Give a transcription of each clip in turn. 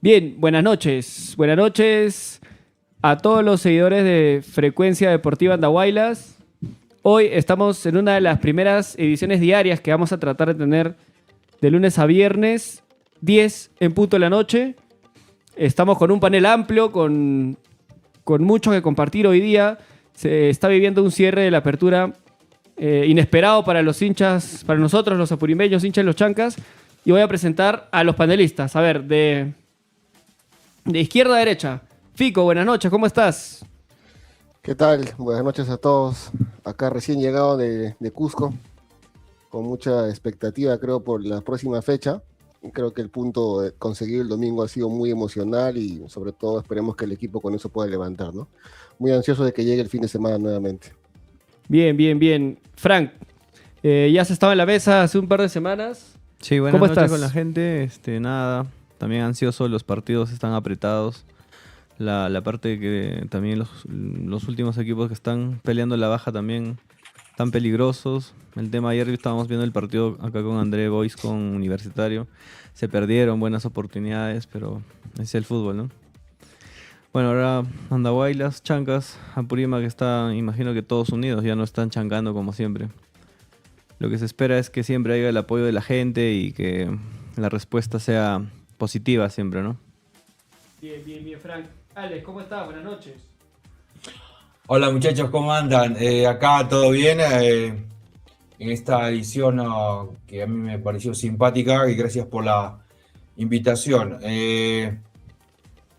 Bien, buenas noches. Buenas noches a todos los seguidores de Frecuencia Deportiva Andahuaylas. Hoy estamos en una de las primeras ediciones diarias que vamos a tratar de tener de lunes a viernes, 10 en punto de la noche. Estamos con un panel amplio, con mucho que compartir hoy día. Se está viviendo un cierre de la apertura inesperado para los hinchas, para nosotros los apurimeños, hinchas de los Chancas. Y voy a presentar a los panelistas. A ver, de izquierda a derecha. Fico, buenas noches, ¿cómo estás? ¿Qué tal? Buenas noches a todos. Acá recién llegado de Cusco, con mucha expectativa, creo, por la próxima fecha. Creo que el punto conseguido el domingo ha sido muy emocional y sobre todo esperemos que el equipo con eso pueda levantar, ¿no? Muy ansioso de que llegue el fin de semana nuevamente. Bien, bien, bien. Frank, ya has estado en la mesa hace un par de semanas. Sí, buenas ¿Cómo noches estás? con la gente. Nada, también ansioso, los partidos están apretados. La parte que también los últimos equipos que están peleando la baja también están peligrosos. El tema ayer estábamos viendo el partido acá con André Boys con Universitario. Se perdieron buenas oportunidades, pero es el fútbol, ¿no? Bueno, ahora Andahuaylas, Chancas, Apurímac que está, imagino que todos unidos, ya no están chancando como siempre. Lo que se espera es que siempre haya el apoyo de la gente y que la respuesta sea positiva siempre, ¿no? Bien, bien, bien, Frank. Alex, ¿cómo estás? Buenas noches. Hola muchachos, ¿cómo andan? Acá todo bien, en esta edición que a mí me pareció simpática y gracias por la invitación.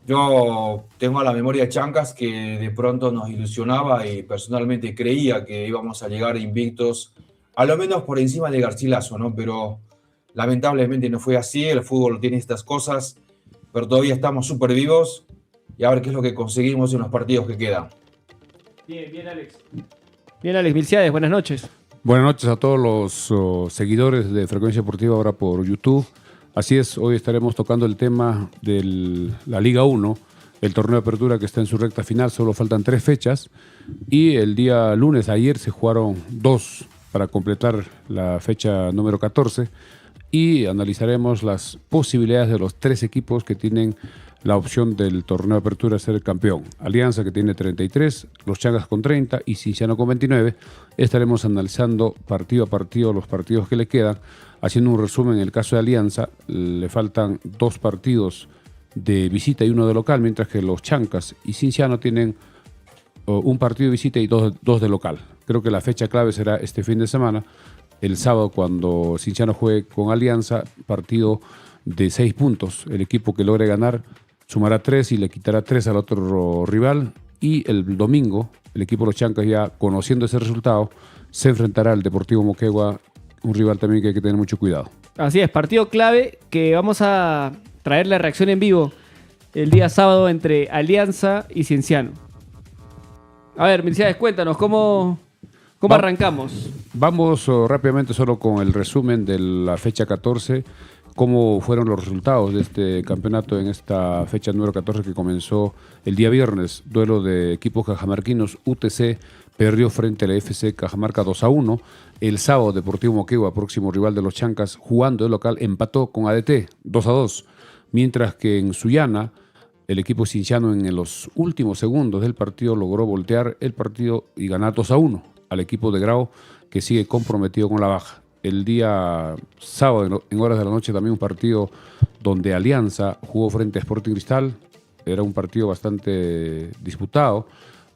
Yo tengo a la memoria Chancas que de pronto nos ilusionaba y personalmente creía que íbamos a llegar invictos, a lo menos por encima de Garcilaso, ¿no? Pero lamentablemente no fue así, el fútbol tiene estas cosas, pero todavía estamos súper vivos y a ver qué es lo que conseguimos en los partidos que quedan. Bien, bien, Alex. Bien, Alex Milciades, buenas noches. Buenas noches a todos los seguidores de Frecuencia Deportiva ahora por YouTube. Así es, hoy estaremos tocando el tema de la Liga 1, el torneo de apertura que está en su recta final, solo faltan 3 fechas y el día lunes, ayer, se jugaron 2 para completar la fecha número 14 y analizaremos las posibilidades de los 3 equipos que tienen la opción del torneo de apertura de ser campeón. Alianza, que tiene 33, los Chancas con 30 y Cienciano con 29. Estaremos analizando partido a partido los partidos que le quedan. Haciendo un resumen, en el caso de Alianza, le faltan 2 partidos de visita y 1 de local, mientras que los Chancas y Cienciano tienen un partido de visita y 2 de local. Creo que la fecha clave será este fin de semana, el sábado, cuando Cienciano juegue con Alianza, partido de 6 puntos. El equipo que logre ganar sumará 3 y le quitará 3 al otro rival. Y el domingo, el equipo de los Chancas, ya conociendo ese resultado, se enfrentará al Deportivo Moquegua, un rival también que hay que tener mucho cuidado. Así es, partido clave que vamos a traer la reacción en vivo el día sábado entre Alianza y Cienciano. A ver, Milciades, cuéntanos, ¿cómo arrancamos? Vamos rápidamente solo con el resumen de la fecha 14, cómo fueron los resultados de este campeonato en esta fecha número 14 que comenzó el día viernes. Duelo de equipos cajamarquinos. UTC perdió frente a la FC Cajamarca 2-1. El sábado, Deportivo Moquegua, próximo rival de los Chancas, jugando de local, empató con ADT 2-2. Mientras que en Sullana, el equipo cienciano en los últimos segundos del partido logró voltear el partido y ganar 2-1 al equipo de Grau, que sigue comprometido con la baja. El día sábado, en horas de la noche, también un partido donde Alianza jugó frente a Sporting Cristal. Era un partido bastante disputado.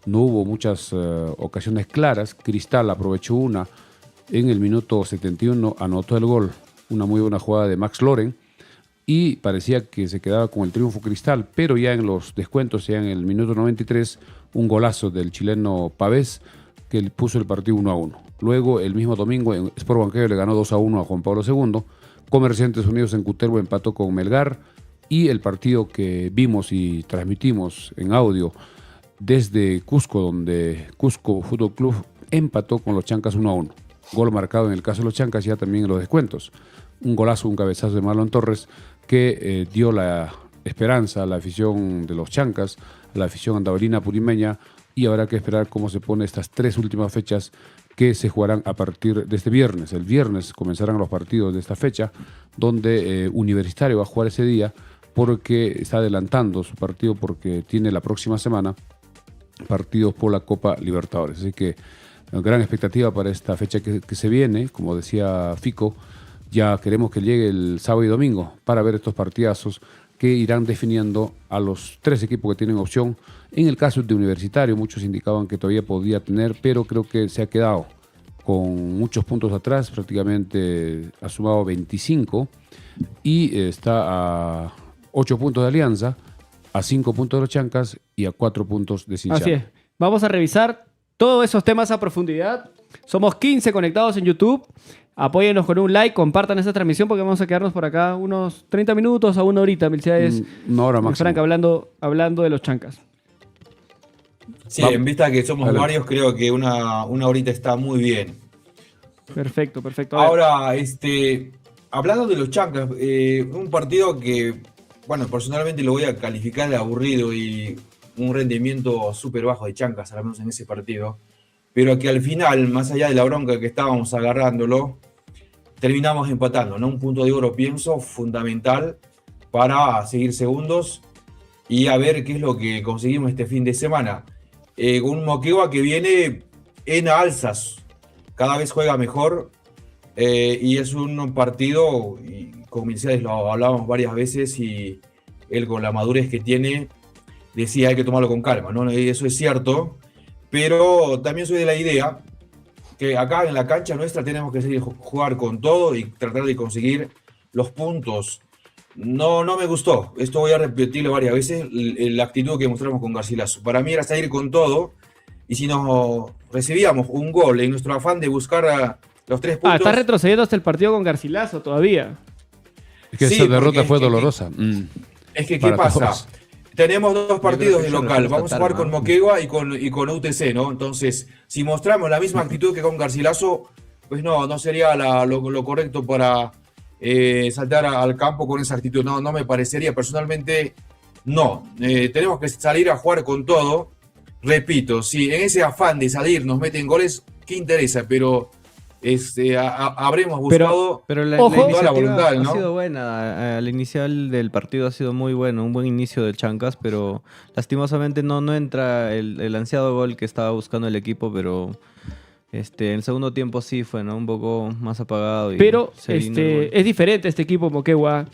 No hubo muchas ocasiones claras. Cristal aprovechó una en el minuto 71, anotó el gol. Una muy buena jugada de Max Loren. Y parecía que se quedaba con el triunfo Cristal, pero ya en los descuentos, ya en el minuto 93, un golazo del chileno Pavés que puso el partido 1-1. Luego, el mismo domingo, en Sport Huancayo le ganó 2-1 a Juan Pablo II. Comerciantes Unidos en Cutervo empató con Melgar. Y el partido que vimos y transmitimos en audio desde Cusco, donde Cusco Fútbol Club empató con los Chancas 1-1. Gol marcado en el caso de los Chancas, ya también en los descuentos. Un golazo, un cabezazo de Marlon Torres que dio la esperanza a la afición de los Chancas, a la afición andahuelina purimeña, y habrá que esperar cómo se pone estas 3 últimas fechas que se jugarán a partir de este viernes. El viernes comenzarán los partidos de esta fecha, donde Universitario va a jugar ese día porque está adelantando su partido porque tiene la próxima semana partidos por la Copa Libertadores. Así que gran expectativa para esta fecha que se viene. Como decía Fico, ya queremos que llegue el sábado y domingo para ver estos partidazos que irán definiendo a los 3 equipos que tienen opción. En el caso de Universitario, muchos indicaban que todavía podía tener, pero creo que se ha quedado con muchos puntos atrás, prácticamente ha sumado 25 y está a 8 puntos de Alianza, a 5 puntos de los Chancas y a 4 puntos de Cienciano. Así es. Vamos a revisar todos esos temas a profundidad. Somos 15 conectados en YouTube. Apóyennos con un like, compartan esta transmisión porque vamos a quedarnos por acá unos 30 minutos a una horita, Milciades. Una hora máximo. Frank, hablando de los Chancas. Sí, en vista que somos varios, creo que una horita está muy bien. Perfecto. Ahora, hablando de los Chancas, un partido que, bueno, personalmente lo voy a calificar de aburrido y un rendimiento súper bajo de Chancas, al menos en ese partido, pero que al final, más allá de la bronca que estábamos agarrándolo, terminamos empatando, ¿no? Un punto de oro, pienso, fundamental para seguir segundos y a ver qué es lo que conseguimos este fin de semana. Con un Moquegua que viene en alzas, cada vez juega mejor y es un partido, y con Milciades lo hablábamos varias veces y él con la madurez que tiene decía hay que tomarlo con calma, ¿no? Y eso es cierto, pero también soy de la idea que acá en la cancha nuestra tenemos que seguir jugar con todo y tratar de conseguir los puntos. No me gustó, esto voy a repetirlo varias veces, la actitud que mostramos con Garcilaso. Para mí era salir con todo y si nos recibíamos un gol en nuestro afán de buscar los 3 puntos... está retrocediendo hasta el partido con Garcilaso todavía. Es que sí, esa derrota fue dolorosa. Es que, ¿qué pasa? Todos. Tenemos 2 partidos de local, vamos a jugar con ¿no? Moquegua y con UTC, ¿no? Entonces, si mostramos la misma actitud que con Garcilaso, pues no sería lo correcto para saltar al campo con esa actitud. No me parecería, personalmente, no. Tenemos que salir a jugar con todo. Repito, si en ese afán de salir nos meten goles, ¿qué interesa? Pero habremos buscado pero la Ojo. iniciativa la voluntad, ¿no? ha sido buena. Al inicial del partido ha sido muy bueno, un buen inicio de Chancas, pero lastimosamente no entra el ansiado gol que estaba buscando el equipo, pero en el segundo tiempo sí fue, ¿no? Un poco más apagado. Pero se vino el gol. es diferente este equipo Moquegua.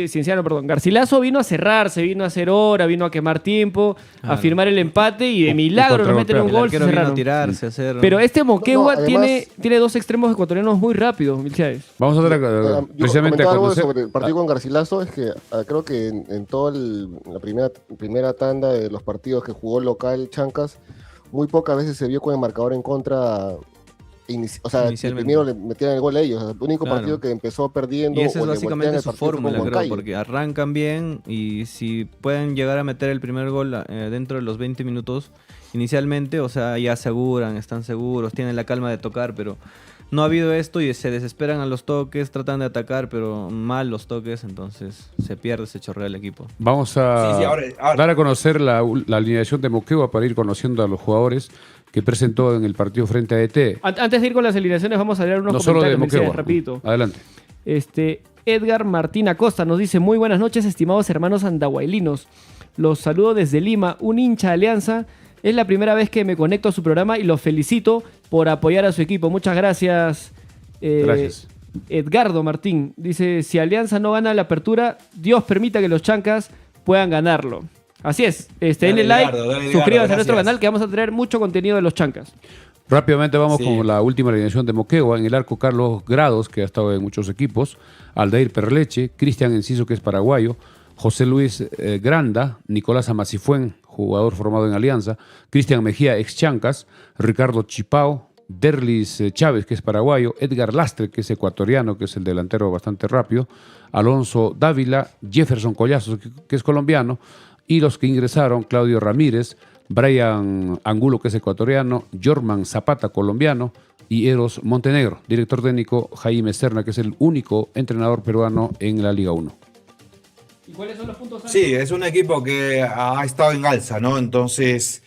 Cienciano, perdón. Garcilaso vino a cerrarse, vino a hacer hora, vino a quemar tiempo, a Claro. firmar el empate y de milagro nos meten un El gol. Se arquero vino a cerraron. tirarse, a hacer... Pero este Moquegua No, además- tiene 2 extremos ecuatorianos muy rápidos, Milciades. Vamos a ver Yo precisamente a comentaba algo conocer. sobre el partido con Garcilaso, es que creo que en toda la primera tanda de los partidos que jugó local Chancas, muy pocas veces se vio con el marcador en contra. O sea, Inicialmente. primero le metían el gol a ellos. El único Claro. partido que empezó perdiendo Y esa o es le básicamente voltean el su partido fue con fórmula, creo, Huancayo. porque arrancan bien y si pueden llegar a meter el primer gol dentro de los 20 minutos inicialmente, o sea, ya aseguran, están seguros, tienen la calma de tocar, pero no ha habido esto y se desesperan a los toques, tratan de atacar, pero mal los toques, entonces se pierde, se chorrea el equipo. Vamos a Sí, ahora- dar a conocer la alineación de Moquegua para ir conociendo a los jugadores que presentó en el partido frente a ET. Antes de ir con las alineaciones, vamos a leer unos No solo de comentarios, Milciades, Moquegua. rapidito. Adelante. Edgar Martín Acosta nos dice: muy buenas noches, estimados hermanos andahuaylinos. Los saludo desde Lima, un hincha de Alianza. Es la primera vez que me conecto a su programa y los felicito por apoyar a su equipo. Muchas gracias. Gracias. Edgardo Martín dice: si Alianza no gana la apertura, Dios permita que los Chancas puedan ganarlo. Así es. Denle like, Edgardo, dale, suscríbanse Edgardo, a nuestro gracias. canal que vamos a traer mucho contenido de los Chancas. Rápidamente vamos Sí. con la última alineación de Moquegua. En el arco, Carlos Grados, que ha estado en muchos equipos. Aldair Perleche, Cristian Enciso, que es paraguayo. José Luis Granda, Nicolás Amacifuen, jugador formado en Alianza. Cristian Mejía, ex Chancas. Ricardo Chipao. Derlis Chávez, que es paraguayo. Edgar Lastre, que es ecuatoriano, que es el delantero bastante rápido. Alonso Dávila. Jefferson Collazos, que es colombiano. Y los que ingresaron, Claudio Ramírez, Brian Angulo, que es ecuatoriano, Jorman Zapata, colombiano, y Eros Montenegro, director técnico Jaime Serna, que es el único entrenador peruano en la Liga 1. ¿Y cuáles son los puntos? Sí, es un equipo que ha estado en alza, ¿no? Entonces,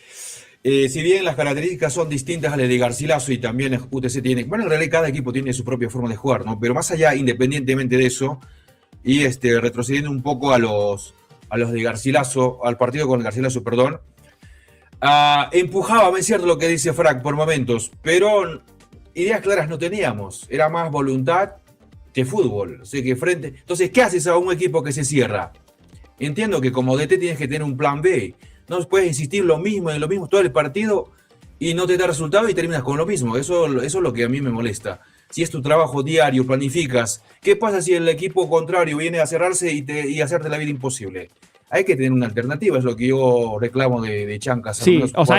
si bien las características son distintas a las de Garcilaso y también UTC tiene, bueno, en realidad cada equipo tiene su propia forma de jugar, ¿no? Pero más allá, independientemente de eso, y retrocediendo un poco a los de Garcilaso, al partido con Garcilaso, perdón. Empujaba, es cierto lo que dice Frank por momentos, pero ideas claras no teníamos. Era más voluntad que fútbol. O sea, que frente... Entonces, ¿qué haces a un equipo que se cierra? Entiendo que como DT tienes que tener un plan B. No puedes insistir lo mismo en lo mismo todo el partido y no te da resultado y terminas con lo mismo. Eso es lo que a mí me molesta. Si es tu trabajo diario, planificas. ¿Qué pasa si el equipo contrario viene a cerrarse y hacerte la vida imposible? Hay que tener una alternativa, es lo que yo reclamo de Chancas. Sí, o sea,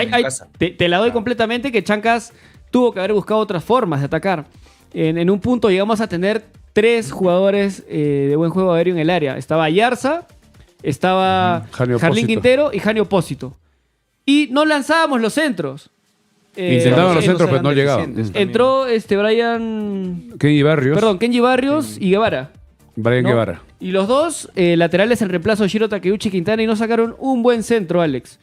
te la doy completamente que Chancas tuvo que haber buscado otras formas de atacar. En un punto llegamos a tener 3 jugadores de buen juego aéreo en el área. Estaba Yarza, estaba Jarlín Quintero y Janio Opósito. Y no lanzábamos los centros. Intentaban los centros, pero no llegaban. Entró Kenji Barrios y Guevara. Brian Guevara. Y los dos laterales en reemplazo de Shiro Takeuchi Quintana y no sacaron un buen centro, Alex.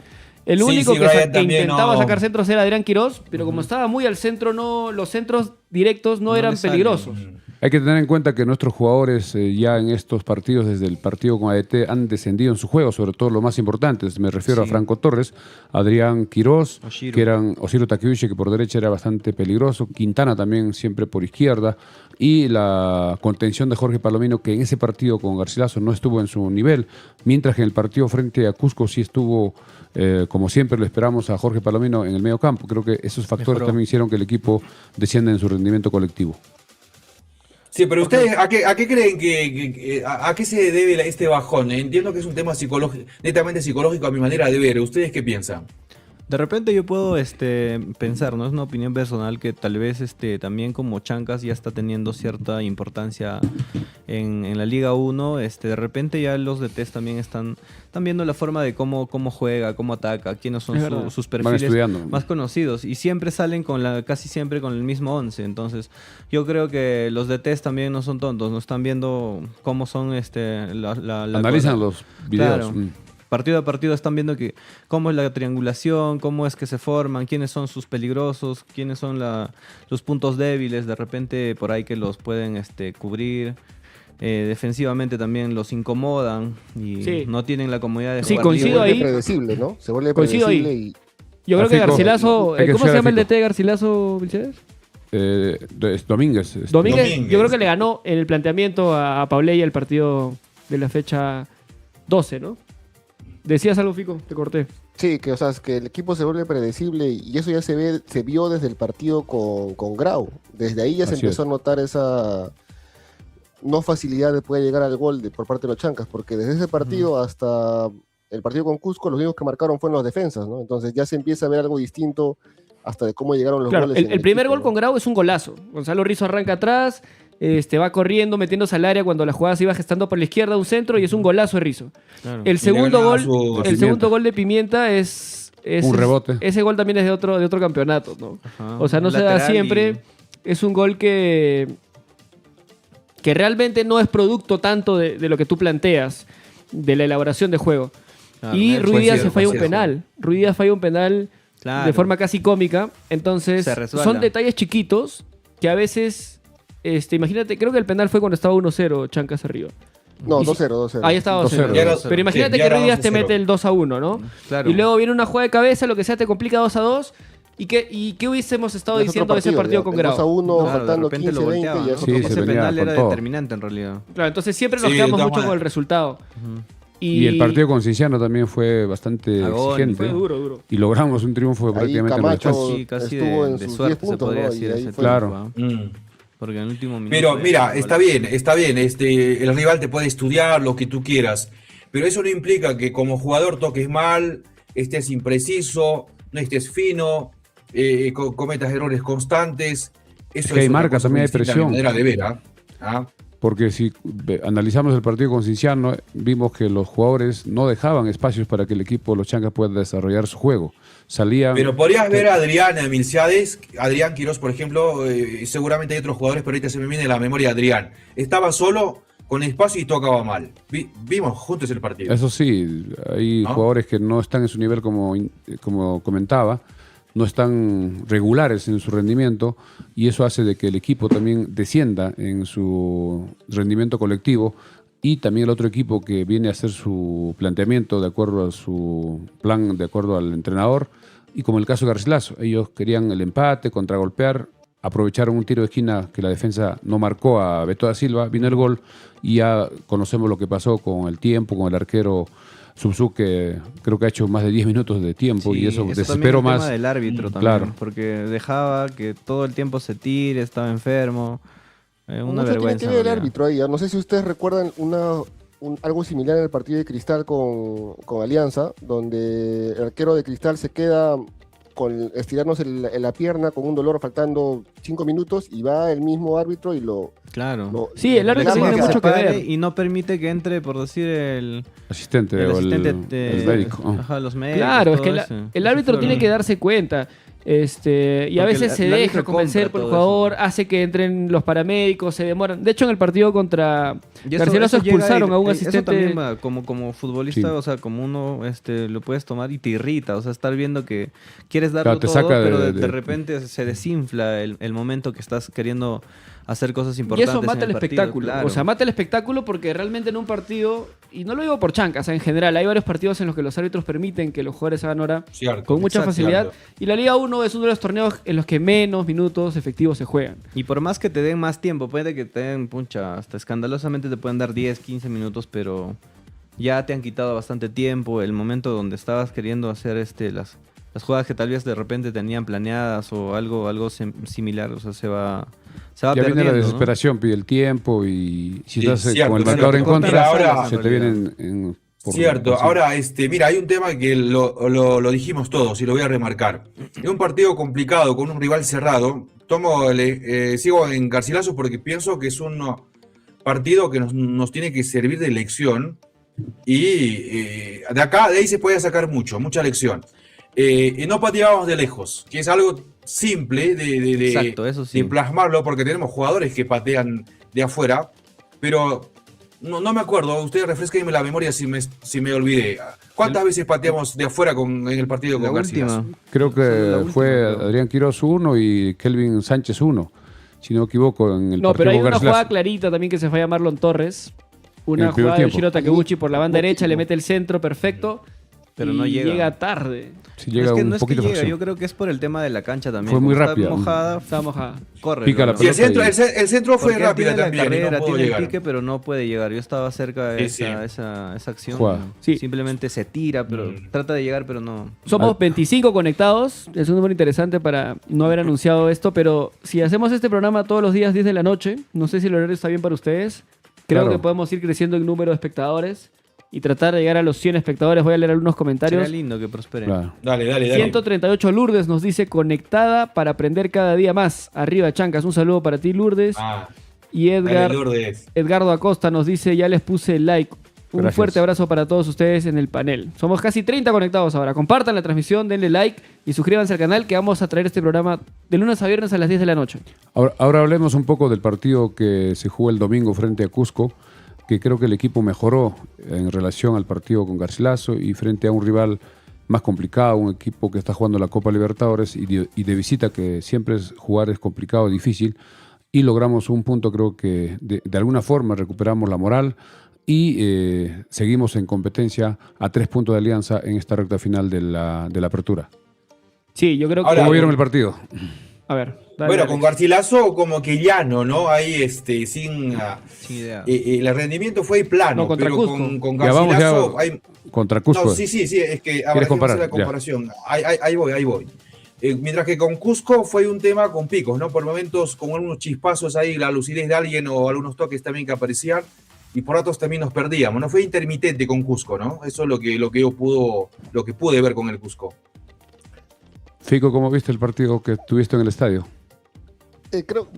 El único que intentaba sacar centros era Adrián Quirós, pero como estaba muy al centro, los centros directos no eran peligrosos. Hay que tener en cuenta que nuestros jugadores ya en estos partidos, desde el partido con ADT, han descendido en su juego, sobre todo los más importantes. Me refiero a Franco Torres, Adrián Quirós, que eran Oshiro Takeuchi, que por derecha era bastante peligroso, Quintana también siempre por izquierda, y la contención de Jorge Palomino, que en ese partido con Garcilaso no estuvo en su nivel, mientras que en el partido frente a Cusco sí estuvo, como siempre lo esperamos, a Jorge Palomino en el medio campo. Creo que esos factores también hicieron que el equipo descienda en su rendimiento colectivo. Sí, pero ustedes, ¿a qué creen a qué se debe este bajón? Entiendo que es un tema netamente psicológico a mi manera de ver. ¿Ustedes qué piensan? De repente yo puedo pensar, ¿no? Es una opinión personal que tal vez también como Chancas ya está teniendo cierta importancia en la Liga 1, de repente ya los DTs también están viendo la forma de cómo juega, cómo ataca, quiénes son sus perfiles más conocidos y siempre salen casi siempre con el mismo 11. Entonces yo creo que los DTs también no son tontos, no están viendo cómo son analizan los videos. Claro. Partido a partido están viendo cómo es la triangulación, cómo es que se forman, quiénes son sus peligrosos, quiénes son los puntos débiles, de repente por ahí que los pueden cubrir. Defensivamente también los incomodan y no tienen la comodidad de jugar. Sí, coincido ahí. Predecible, ¿no? Se vuelve predecible y... Yo creo que Garcilaso... ¿Cómo se llama el DT de Garcilaso, Vilches? Domínguez. Domínguez, yo creo que le ganó en el planteamiento a Pauley el partido de la fecha 12, ¿no? Decías algo, Fico, te corté. Sí, que, o sea, es que el equipo se vuelve predecible y eso ya se vio desde el partido con Grau. Desde ahí ya se empezó a notar esa no facilidad de poder llegar al gol por parte de los Chancas, porque desde ese partido hasta el partido con Cusco, los únicos que marcaron fueron los defensas, ¿no? Entonces ya se empieza a ver algo distinto hasta de cómo llegaron los goles. El primer gol con Grau es un golazo. Gonzalo Rizzo arranca atrás, va corriendo, metiéndose al área cuando la jugada se iba gestando por la izquierda un centro y es un golazo de Rizzo. Claro. El segundo gol de Pimienta es un rebote. Ese gol también es de otro campeonato, ¿no? Ajá. O sea, no se da siempre. Es un gol que realmente no es producto tanto de lo que tú planteas, de la elaboración de juego. Claro, y Ruiz Díaz se falla un penal. Ruiz Díaz falla un penal de forma casi cómica. Entonces, son detalles chiquitos que a veces... imagínate, creo que el penal fue cuando estaba 1-0 Chancas arriba. No, 2-0. Ahí estaba 2-0. Pero imagínate que Ruiz Díaz te mete el 2-1, ¿no? Claro. Y luego viene una jugada de cabeza, lo que sea, te complica 2-2. ¿Y qué hubiésemos estado diciendo de ese partido con Grau? 2-1, faltando 15, 20 y ese penal era determinante en realidad. Claro, entonces siempre nos quedamos mucho con el resultado. Y el partido con Cinciano también fue bastante exigente. Fue duro. Y logramos un triunfo prácticamente Camacho casi de suerte, puntos, se podría decir. Claro. Porque en el último minuto... Pero mira, está bien. El rival te puede estudiar lo que tú quieras. Pero eso no implica que como jugador toques mal, estés impreciso, no estés fino, cometas errores constantes. Eso es que hay marca, también hay presión. Manera de ver, Porque si analizamos el partido con Cinciano, vimos que los jugadores no dejaban espacios para que el equipo, los Chancas, pueda desarrollar su juego. Salían... Pero podrías ver a Adrián Milciades, Adrián Quirós, por ejemplo, seguramente hay otros jugadores, pero ahorita se me viene la memoria de Adrián. Estaba solo, con espacio y tocaba mal. Vimos juntos el partido. Eso sí, hay jugadores que no están en su nivel como comentaba, no están regulares en su rendimiento y eso hace de que el equipo también descienda en su rendimiento colectivo y también el otro equipo que viene a hacer su planteamiento de acuerdo a su plan, de acuerdo al entrenador, y como el caso de Garcilaso, ellos querían el empate, contragolpear, aprovecharon un tiro de esquina que la defensa no marcó a Beto da Silva, vino el gol y ya conocemos lo que pasó con el tiempo, con el arquero Subzú, que creo que ha hecho más de 10 minutos de tiempo y eso desesperó también el más. tema del árbitro también, Claro. porque dejaba que todo el tiempo se tire, estaba enfermo. Una Mucho vergüenza. tiene que ver el en realidad. árbitro ahí. No sé si ustedes recuerdan algo similar en el partido de Cristal con Alianza, donde el arquero de Cristal se queda con estirarnos en la pierna con un dolor faltando 5 minutos y va el mismo árbitro y Claro. Sí, el árbitro llama tiene a- mucho que pare ver. Y no permite que entre, por decir, el Asistente o asistente el médico. Ajá, los médicos. Claro, es todo que eso. el árbitro tiene que darse cuenta. Y a Porque veces se el deja árbitro convencer compra por el todo jugador, eso. hace que entren los paramédicos, se demoran. De hecho, en el partido contra Y eso- Garcilaso eso llega expulsaron a un Eso asistente. también va, como futbolista, Sí. o sea, como uno lo puedes tomar y te irrita. O sea, estar viendo que quieres darlo Claro, te todo, saca pero de- de repente se desinfla el momento que estás queriendo hacer cosas Y importantes. eso mata en el partido, espectáculo. claro. O sea, mata el espectáculo porque realmente en un partido, y no lo digo por chancas, en general, hay varios partidos en los que los árbitros permiten que los jugadores hagan hora Cierto. con mucha exacto. facilidad. Y la Liga 1 es uno de los torneos en los que menos minutos efectivos se juegan. Y por más que te den más tiempo, puede que te den, puncha, hasta escandalosamente te pueden dar 10, 15 minutos, pero ya te han quitado bastante tiempo. El momento donde estabas queriendo hacer las jugadas que tal vez de repente tenían planeadas o algo similar, o sea, se va Ya viene perdiendo, la ¿no? desesperación, pide el tiempo y si Sí, estás cierto, con el cierto. marcador en Te cortan contra, las alas, se en te realidad. vienen por Cierto, por- ahora mira, hay un tema que lo dijimos todos y lo voy a remarcar. Es un partido complicado con un rival cerrado. Sigo en Garcilaso porque pienso que es un partido que nos tiene que servir de lección y de ahí se puede sacar mucha lección. Y no pateábamos de lejos, que es algo simple Exacto, eso sí. de plasmarlo porque tenemos jugadores que patean de afuera, pero no me acuerdo, ustedes refresquenme la memoria si me olvidé. ¿Cuántas veces pateamos de afuera en el partido La con Garcilaso? última. Creo Solo que la última, fue creo. Adrián Quiroz 1 y Kelvin Sánchez 1, si no me equivoco, en el No, partido pero hay con una Garcilaso. jugada clarita también que se falla Marlon Torres. En Una el primer jugada de tiempo. Shiro Takeuchi por la banda Poquito. derecha, le mete el centro perfecto. Pero y no llega. llega tarde. Sí, No llega es que, un no es que poquito llega, fracción. yo creo que es por el tema de la cancha también. Fue muy Como está rápida. mojada, Está mojada. corre. Pica la ¿no? Sí, el pelota centro, el centro fue Porque él rápida tiene la también y carrera, no pudo tiene llegar. el pique, pero no puede llegar. Yo estaba cerca de Sí, esa acción. Jugada. Sí. Simplemente se tira, pero trata de llegar, pero no. Somos 25 conectados. Es un número interesante para no haber anunciado esto, pero si hacemos este programa todos los días 10 de la noche, no sé si el horario está bien para ustedes. Creo Claro. que podemos ir creciendo en número de espectadores y tratar de llegar a los 100 espectadores. Voy a leer algunos comentarios. Sería lindo que prospere. Claro. Dale. 138 Lourdes nos dice conectada para aprender cada día más. Arriba, Chancas. Un saludo para ti, Lourdes. Ah, Y Edgar, dale, Lourdes. Edgardo Acosta nos dice, ya les puse el like. Un Gracias. fuerte abrazo para todos ustedes en el panel. Somos casi 30 conectados ahora. Compartan la transmisión, denle like y suscríbanse al canal que vamos a traer este programa de lunes a viernes a las 10 de la noche. Ahora hablemos un poco del partido que se jugó el domingo frente a Cusco, que creo que el equipo mejoró en relación al partido con Garcilaso y frente a un rival más complicado, un equipo que está jugando la Copa Libertadores y de visita, que siempre jugar es complicado, difícil, y logramos un punto. Creo que de alguna forma recuperamos la moral y seguimos en competencia a 3 puntos de Alianza en esta recta final de la apertura. Sí, yo creo que... Ahora, ¿Cómo vieron el partido? A ver. dale, Bueno, Alex. con Garcilaso como que llano, ¿no? Ahí sin idea. el rendimiento fue plano, No, contra pero Cusco. con Ya vamos Garcilaso ya hay, contra Cusco. no, sí, es que habrá que comparar? hacer la comparación. Ahí voy. Mientras que con Cusco fue un tema con picos, ¿no? Por momentos con algunos chispazos ahí, la lucidez de alguien o algunos toques también que aparecían, y por ratos también nos perdíamos. No fue intermitente con Cusco, ¿no? Eso es lo que pude ver con el Cusco. Fico, ¿cómo viste el partido que tuviste en el estadio?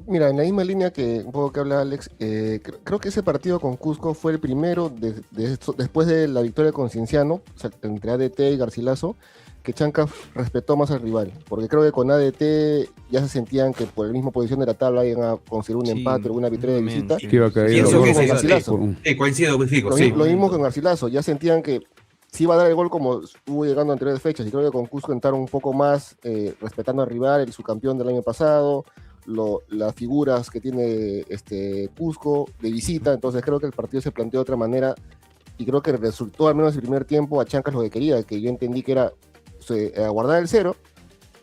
Mira, en la misma línea que un poco que habla Alex, creo que ese partido con Cusco fue el primero después de la victoria con Cienciano, o sea, entre ADT y Garcilaso, que Chancas respetó más al rival, porque creo que con ADT ya se sentían que por la misma posición de la tabla iban a conseguir un Sí, empate o una victoria de obviamente, visita. sí. Que iba a caer Pienso el gol que con sí, Garcilaso. por un- Coincido con Fico, Lo, sí. lo mismo con Garcilaso, ya sentían que sí iba a dar el gol como estuvo llegando a anteriores fechas, y creo que con Cusco entraron un poco más respetando al rival, el subcampeón del año pasado, las figuras que tiene Cusco de visita, entonces creo que el partido se planteó de otra manera y creo que resultó, al menos el primer tiempo, a Chancas lo que quería, que yo entendí que era guardar el 0,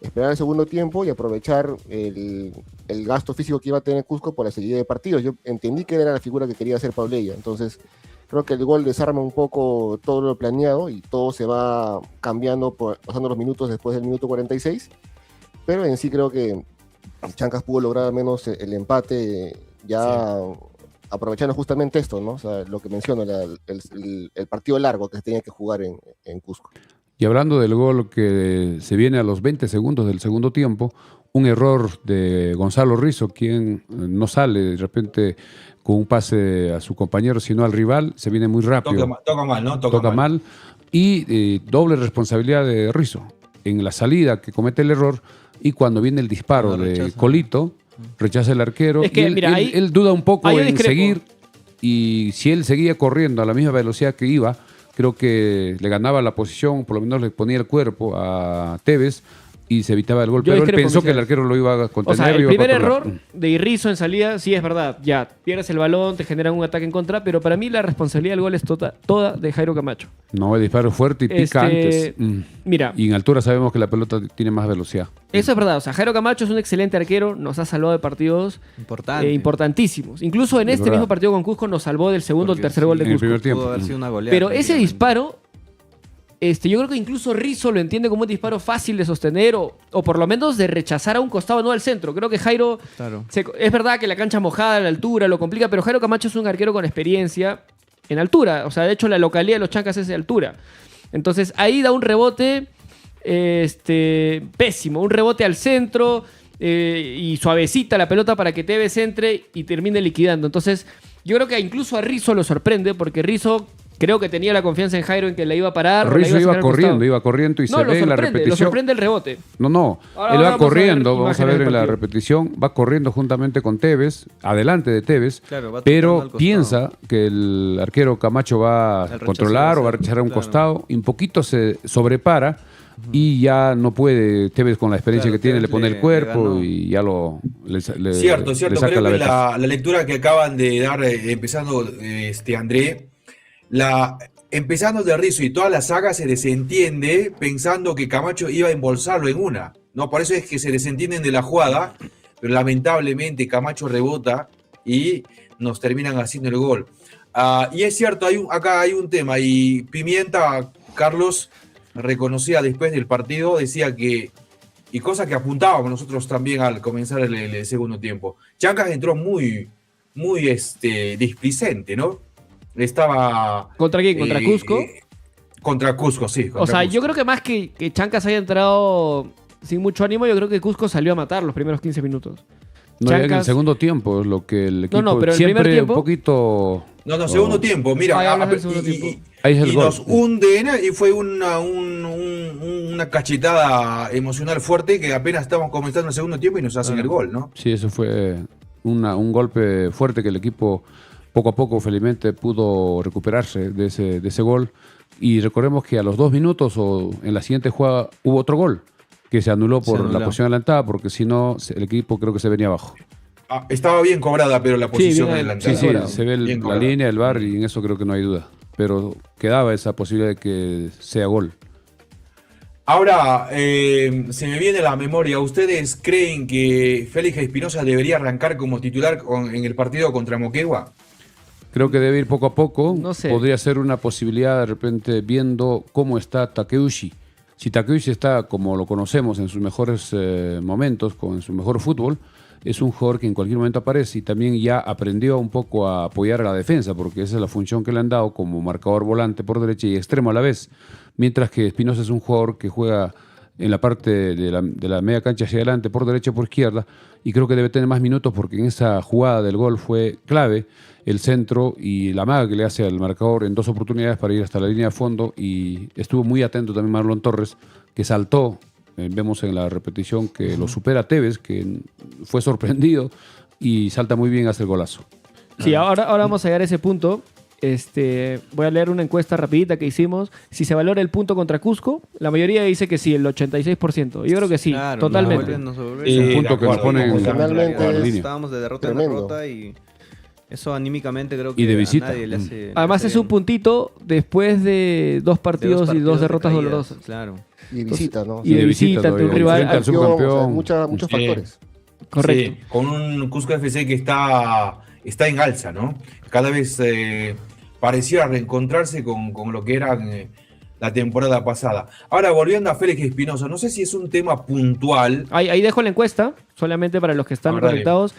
esperar el segundo tiempo y aprovechar el gasto físico que iba a tener Cusco por la seguida de partidos. Yo entendí que era la figura que quería hacer Paulella, entonces creo que el gol desarma un poco todo lo planeado y todo se va cambiando pasando los minutos después del minuto 46, pero en sí creo que Chancas pudo lograr al menos el empate ya aprovechando justamente esto, ¿no? O sea, lo que menciono, el partido largo que se tenía que jugar en Cusco. Y hablando del gol que se viene a los 20 segundos del segundo tiempo, un error de Gonzalo Rizzo, quien no sale de repente con un pase a su compañero, sino al rival, se viene muy rápido. Toca mal, ¿no? Toca mal. Y doble responsabilidad de Rizzo en la salida que comete el error y cuando viene el disparo de Colito, rechaza el arquero. Es que, y mira, él duda un poco en discrepo. seguir y si él seguía corriendo a la misma velocidad que iba, creo que le ganaba la posición, por lo menos le ponía el cuerpo a Tevez y se evitaba el gol. Yo Pero él discrepo, pensó que el Michel. arquero lo iba a contener. O sea, el y iba primer para otro error lado. de Irrizo en salida, sí es verdad, ya, pierdes el balón, te generan un ataque en contra, pero para mí la responsabilidad del gol es toda de Jairo Camacho. No, el disparo fuerte y pica antes. Mira, Y en altura sabemos que la pelota tiene más velocidad. eso es verdad, o sea, Jairo Camacho es un excelente arquero, nos ha salvado de partidos importantísimos. Incluso en Es este verdad. mismo partido con Cusco nos salvó del segundo o el Porque tercer gol de en el Cusco. primer tiempo. Pudo haber sido una goleada. Pero ese tranquilamente. disparo, yo creo que incluso Rizzo lo entiende como un disparo fácil de sostener o por lo menos de rechazar a un costado, no al centro. Creo que Jairo, Claro. es verdad que la cancha mojada, la altura, lo complica, pero Jairo Camacho es un arquero con experiencia en altura. O sea, de hecho la localidad de los Chancas es de altura. Entonces ahí da un rebote pésimo, un rebote al centro y suavecita la pelota para que Tevez entre y termine liquidando. Entonces yo creo que incluso a Rizzo lo sorprende porque Rizzo creo que tenía la confianza en Jairo en que la iba a parar. o la Rizzo a iba sacar al costado. corriendo y No, se lo ve en la sorprende, repetición. Lo sorprende el rebote. No, Ahora él va vamos a ver corriendo, vamos a imágenes ver del en la partido. repetición, va corriendo juntamente con Tevez, adelante de Tevez, Claro, va tocando al pero costado. piensa que el arquero Camacho va a El rechazo controlar va a o va a ser, rechazar a un claro. costado, y un poquito se sobrepara y ya no puede, Tevez con la experiencia Claro, que tiene, le Tevez pone el le cuerpo ganó. y ya le Cierto, le saca creo la que ventaja. la lectura que acaban de dar, empezando André, empezando de Rizzo y toda la saga se desentiende pensando que Camacho iba a embolsarlo en una, ¿no? Por eso es que se desentienden de la jugada, pero lamentablemente Camacho rebota y nos terminan haciendo el gol. Y es cierto, acá hay un tema, y Pimienta, Carlos, reconocía después del partido, decía que, y cosa que apuntábamos nosotros también al comenzar el segundo tiempo, Chancas entró muy displicente, ¿no? Estaba... ¿Contra quién? ¿Contra Cusco? Contra Cusco, sí. O sea, yo creo que más que Chancas haya entrado sin mucho ánimo, yo creo que Cusco salió a matar los primeros 15 minutos. No, ya en el Chancas- segundo tiempo es lo que el equipo No, pero el siempre primer tiempo- un poquito... No, segundo tiempo, mira, Ah, ya hablas del segundo tiempo. Ahí es el y gol. nos hunden y fue una cachetada emocional fuerte que apenas estábamos comenzando el segundo tiempo y nos hacen el gol, ¿no? Sí, eso fue un golpe fuerte que el equipo poco a poco felizmente pudo recuperarse de ese gol. Y recordemos que a los 2 minutos o en la siguiente jugada hubo otro gol que se anuló por la posición adelantada, porque si no el equipo creo que se venía abajo. Estaba bien cobrada, pero la posición bien, adelantada. Sí, Cobrado. se ve Bien la cobrado. línea del VAR y en eso creo que no hay duda. Pero quedaba esa posibilidad de que sea gol. Ahora, se me viene a la memoria, ¿ustedes creen que Félix Espinosa debería arrancar como titular en el partido contra Moquegua? Creo que debe ir poco a poco. No sé. Podría ser una posibilidad de repente viendo cómo está Takeuchi. Si Takeuchi está como lo conocemos en sus mejores momentos, con su mejor fútbol, es un jugador que en cualquier momento aparece y también ya aprendió un poco a apoyar a la defensa, porque esa es la función que le han dado como marcador volante por derecha y extremo a la vez. Mientras que Espinosa es un jugador que juega en la parte de la media cancha hacia adelante, por derecha o por izquierda, y creo que debe tener más minutos porque en esa jugada del gol fue clave el centro y la maga que le hace al marcador en 2 oportunidades para ir hasta la línea de fondo, y estuvo muy atento también Marlon Torres, que saltó, vemos en la repetición que lo supera Tevez, que fue sorprendido y salta muy bien hacia el golazo. Sí, ahora vamos a llegar a ese punto. Voy a leer una encuesta rapidita que hicimos. Si se valora el punto contra Cusco, la mayoría dice que sí, el 86%. Yo creo que sí, Claro, totalmente. nos vuelve Sí, un de punto que nos acuerdo, pone en emocionalmente la es- línea. Estábamos de derrota Tremendo. en derrota y eso anímicamente creo que Y de a visita. nadie le hace. le Además hace es un bien. puntito después de dos De partidos y dos de derrotas caídas, dolorosas. Claro. Y visita, ¿no? Y de visita ante un todavía, rival frente al Campeón, o sea, subcampeón. muchos Sí. factores. Correcto. Sí, con un Cusco FC que está en alza, ¿no? Cada vez pareciera reencontrarse con lo que era la temporada pasada. Ahora, volviendo a Félix Espinosa, no sé si es un tema puntual. Ahí dejo la encuesta, solamente para los que están A ver, dale. conectados.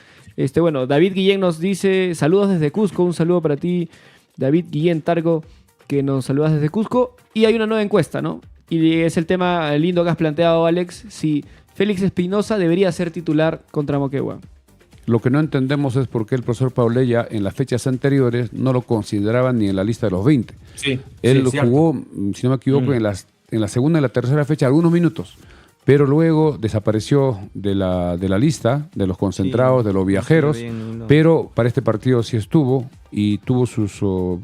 Bueno, David Guillén nos dice, saludos desde Cusco, un saludo para ti, David Guillén Targo, que nos saludas desde Cusco. Y hay una nueva encuesta, ¿no? Y es el tema lindo que has planteado, Alex, si Félix Espinosa debería ser titular contra Moquegua. Lo que no entendemos es por qué el profesor Paulella en las fechas anteriores no lo consideraba ni en la lista de los 20. Sí, Él sí, cierto. jugó, si no me equivoco, en la segunda y la tercera fecha algunos minutos, pero luego desapareció de la lista, de los concentrados, Sí, de los no viajeros, se ve bien, no. pero para este partido sí estuvo y tuvo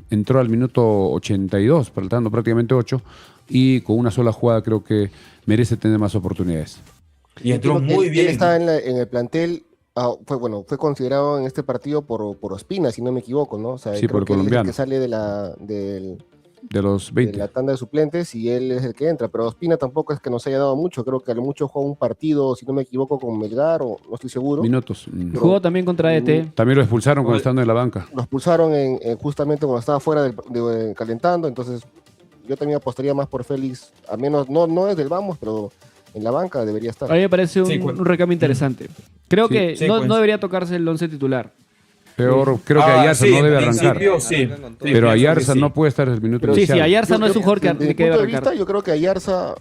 entró al minuto 82, faltando prácticamente 8, y con una sola jugada creo que merece tener más oportunidades. Y entró Creo que muy él bien. está en el plantel, fue considerado en este partido por Ospina, si no me equivoco, ¿no? O sea, Sí, creo por que él es el colombiano. que sale de De los 20. la tanda de suplentes y él es el que entra, pero Ospina tampoco es que nos haya dado mucho, creo que a lo mucho jugó un partido, si no me equivoco, con Melgar, o no estoy seguro. Minutos. Jugó también contra ET. También lo expulsaron cuando estando en la banca. Lo expulsaron justamente cuando estaba fuera calentando, entonces yo también apostaría más por Félix, al menos no desde el vamos, pero en la banca debería estar. A mí me parece Sí, un recambio interesante. Creo Sí. que Sí, no pues. debería tocarse el 11 titular. Peor, creo que Ayarza sí, no debe en arrancar. principio, sí. Arrancan con todo. Pero pienso que Ayarza sí. no puede estar desde el minuto Sí, inicial. Ayarza no es un jugador que Desde mi debe punto de arrancar. vista, yo creo que Ayarza,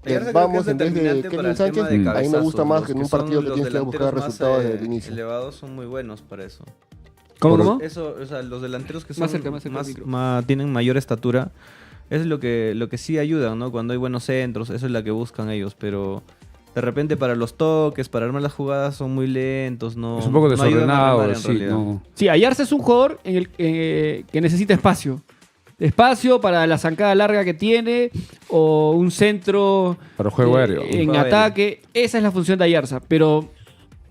Ayarza creo vamos que en es vez de determinante para Kevin el Sánchez, tema de a mí me cabezazos. gusta más Los que en un son partido que los tienes que buscar delanteros más, resultados desde el inicio. elevados son muy buenos para eso. ¿Cómo? Eso, o sea, los delanteros que son Más cerca al micro. tienen mayor estatura, es lo que sí ayudan, ¿no? Cuando hay buenos centros, eso es la que buscan ellos, pero de repente para los toques, para armar las jugadas son muy lentos, no. Es un poco no ayudan a desordenado, remar en sí, realidad. no. Sí, Ayarza es un jugador que necesita espacio. Espacio para la zancada larga que tiene o un centro Para el juego aéreo. en Juego ataque. Esa es la función de Ayarza. Pero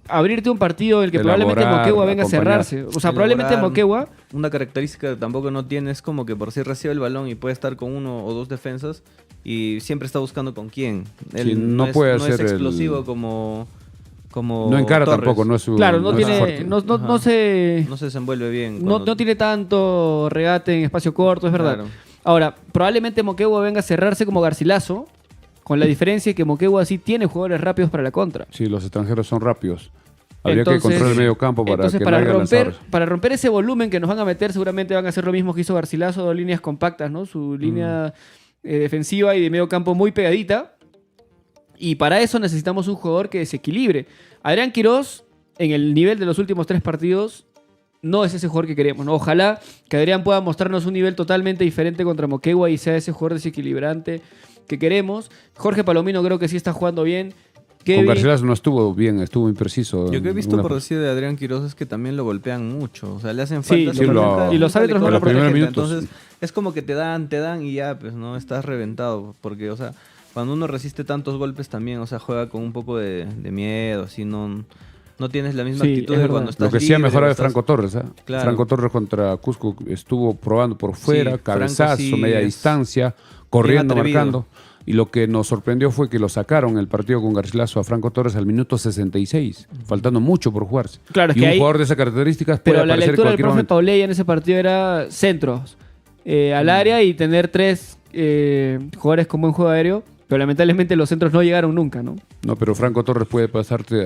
abrirte un partido en el que probablemente Elaborar, Moquegua venga a acompañar. cerrarse. O sea, probablemente Elaborar. Moquegua... Una característica que tampoco no tiene es como que por si recibe el balón y puede estar con uno o dos defensas y siempre está buscando con quién. Él Sí, no es, puede no es hacer el- explosivo como No encara Torres. tampoco, no es su. Claro, no es su tiene... fuerte. No Ajá. se... No se desenvuelve bien. No, cuando- no tiene tanto regate en espacio corto, es verdad. Claro. Ahora, probablemente Moquegua venga a cerrarse como Garcilaso, con la diferencia que Moquegua sí tiene jugadores rápidos para la contra. Sí, los extranjeros son rápidos. Habría Entonces- que controlar el medio campo para Entonces, que no haya lanzadores. para romper ese volumen que nos van a meter, seguramente van a hacer lo mismo que hizo Garcilaso, dos líneas compactas, ¿no? Su línea defensiva y de medio campo muy pegadita. Y para eso necesitamos un jugador que desequilibre. Adrián Quirós, en el nivel de los últimos 3 partidos, no es ese jugador que queremos, ¿no? Ojalá que Adrián pueda mostrarnos un nivel totalmente diferente contra Moquegua y sea ese jugador desequilibrante que queremos. Jorge Palomino creo que sí está jugando bien. Con Kevin, Garcilaso no estuvo bien, estuvo impreciso. Yo que he visto Una- por decir de Adrián Quiroz es que también lo golpean mucho. O sea, le hacen Sí, falta. sí, y los árbitros no le lo cortan la protegen. tarjeta. Minutos. Entonces, es como que te dan y ya, pues, ¿no? Estás reventado. Porque, o sea, cuando uno resiste tantos golpes también, o sea, juega con un poco de miedo, así no tienes la misma Sí, actitud es de verdad. cuando estás Lo que sí ha libre, mejorado o es Franco Torres. ¿Ah? Claro. Franco Torres contra Cusco estuvo probando por fuera, Sí, cabezazo, Franco sí media es distancia, corriendo, atrevido. marcando. Y lo que nos sorprendió fue que lo sacaron el partido con Garcilaso a Franco Torres al minuto 66, faltando mucho por jugarse. Claro, es y que un ahí- jugador de esas características puede pero la aparecer en lectura del cualquier profe momento. Paulella en ese partido era centros al área y tener 3 jugadores con buen juego aéreo. Pero lamentablemente los centros no llegaron nunca, ¿no? No, pero Franco Torres puede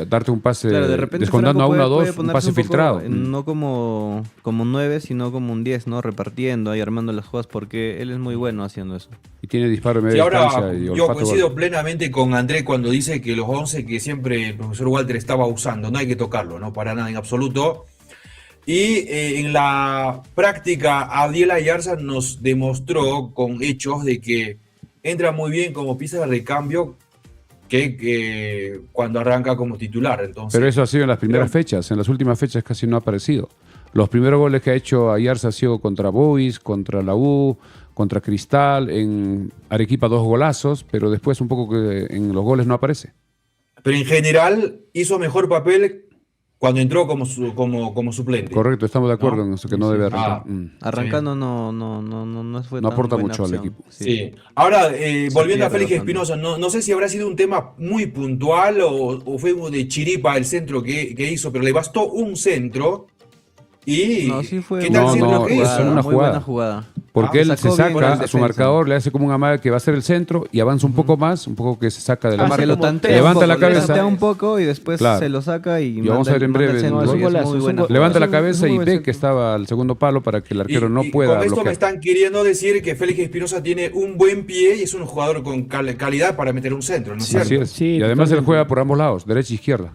darte un pase Claro, de repente descontando Franco a uno o puede dos, un ponerse pase poco filtrado. no como 9, sino como un 10, ¿no? Repartiendo ahí, armando las jugadas, porque él es muy bueno haciendo eso. Y tiene disparo de Y media ahora distancia y yo olfato coincido gol. plenamente con André cuando dice que los 11 que siempre el profesor Walter estaba usando, no hay que tocarlo, no para nada en absoluto. Y en la práctica, Abdiel Ayarza nos demostró con hechos de que entra muy bien como pieza de recambio que cuando arranca como titular. Entonces, Pero eso ha sido en las primeras Pero- fechas, en las últimas fechas casi no ha aparecido. Los primeros goles que ha hecho Ayarza ha sido contra Boys, contra la U, contra Cristal, en Arequipa 2 golazos, pero después un poco que en los goles no aparece. Pero en general hizo mejor papel cuando entró como suplente. Correcto, estamos de acuerdo en eso, que no debe arrancar. Arrancando no fue No tan aporta buena mucho al opción. equipo. Sí. Ahora, volviendo a pierde Félix bastante. Espinosa, no sé si habrá sido un tema muy puntual o fue de chiripa el centro que hizo, pero le bastó un centro y No, sí fue ¿qué tal No, si no, lo que es hizo? una muy jugada. buena jugada. Porque él se sacó bien saca el a su defensa. marcador, le hace como una amaga que va a ser el centro y avanza un poco más, un poco que se saca de la Ah, marca. Se lo como tantea levanta un poco, la cabeza. lo tantea un poco y después Claro. se lo saca y vamos a ver en manda el breve, centro, no, es un y golazo, muy es un buena gol- jugada. Levanta la Es un cabeza y muy buen ve centro. que estaba al segundo palo para que el arquero no pueda con esto me bloquear. están queriendo decir que Félix Espinosa tiene un buen pie y es un jugador con calidad para meter un centro, ¿no es cierto? Así es. Sí, y además él totalmente. juega por ambos lados, derecha e izquierda.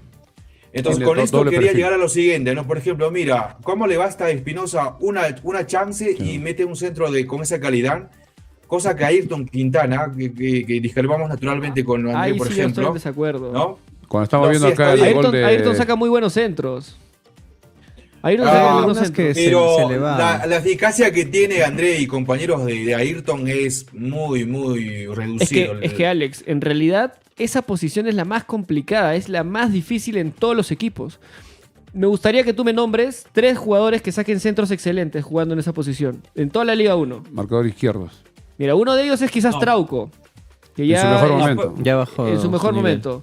Entonces, Tiene con esto doble quería perfil. llegar a lo siguiente, ¿no? Por ejemplo, mira, ¿cómo le basta a Espinosa una chance y mete un centro con esa calidad? Cosa que Ayrton Quintana, que discrepamos naturalmente con André, Ahí por sí yo estoy en ejemplo, desacuerdo. ¿no? Cuando estamos No, viendo sí, acá está el bien. gol de... Ayrton saca muy buenos centros. Ayrton Ah, saca algunos buenos centros. que Pero se le va. la eficacia que tiene André y compañeros de Ayrton es muy reducido. Es que Alex, en realidad esa posición es la más complicada, es la más difícil en todos los equipos. Me gustaría que tú me nombres 3 jugadores que saquen centros excelentes jugando en esa posición, en toda la Liga 1. Marcador izquierdos. Mira, uno de ellos es quizás No. Trauco, que En ya su mejor es- momento. Ya bajó en su mejor su nivel. momento.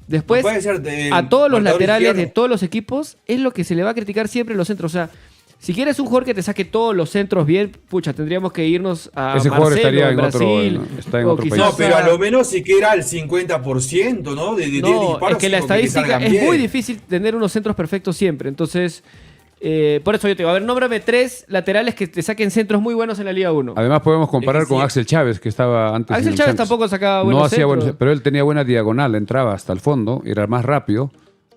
Después, No puede ser de a todos los marcador laterales izquierdo. de todos los equipos es lo que se le va a criticar siempre en los centros. O sea, si quieres un jugador que te saque todos los centros bien, pucha, tendríamos que irnos a Ese jugador Marcelo estaría en en otro- Brasil. está en o otro quizás país. No, pero a lo menos siquiera el 50%, ¿no? De No, disparos, es que la sino estadística salgan es bien. muy difícil tener unos centros perfectos siempre. Entonces, por eso yo te digo, a ver, nómbrame 3 laterales que te saquen centros muy buenos en la Liga 1. Además podemos comparar Es que con sí. Axel Chávez, que estaba antes Axel en el Chávez Chancas. tampoco sacaba No buenos hacía centros. pero él tenía buena diagonal, entraba hasta el fondo, era más rápido,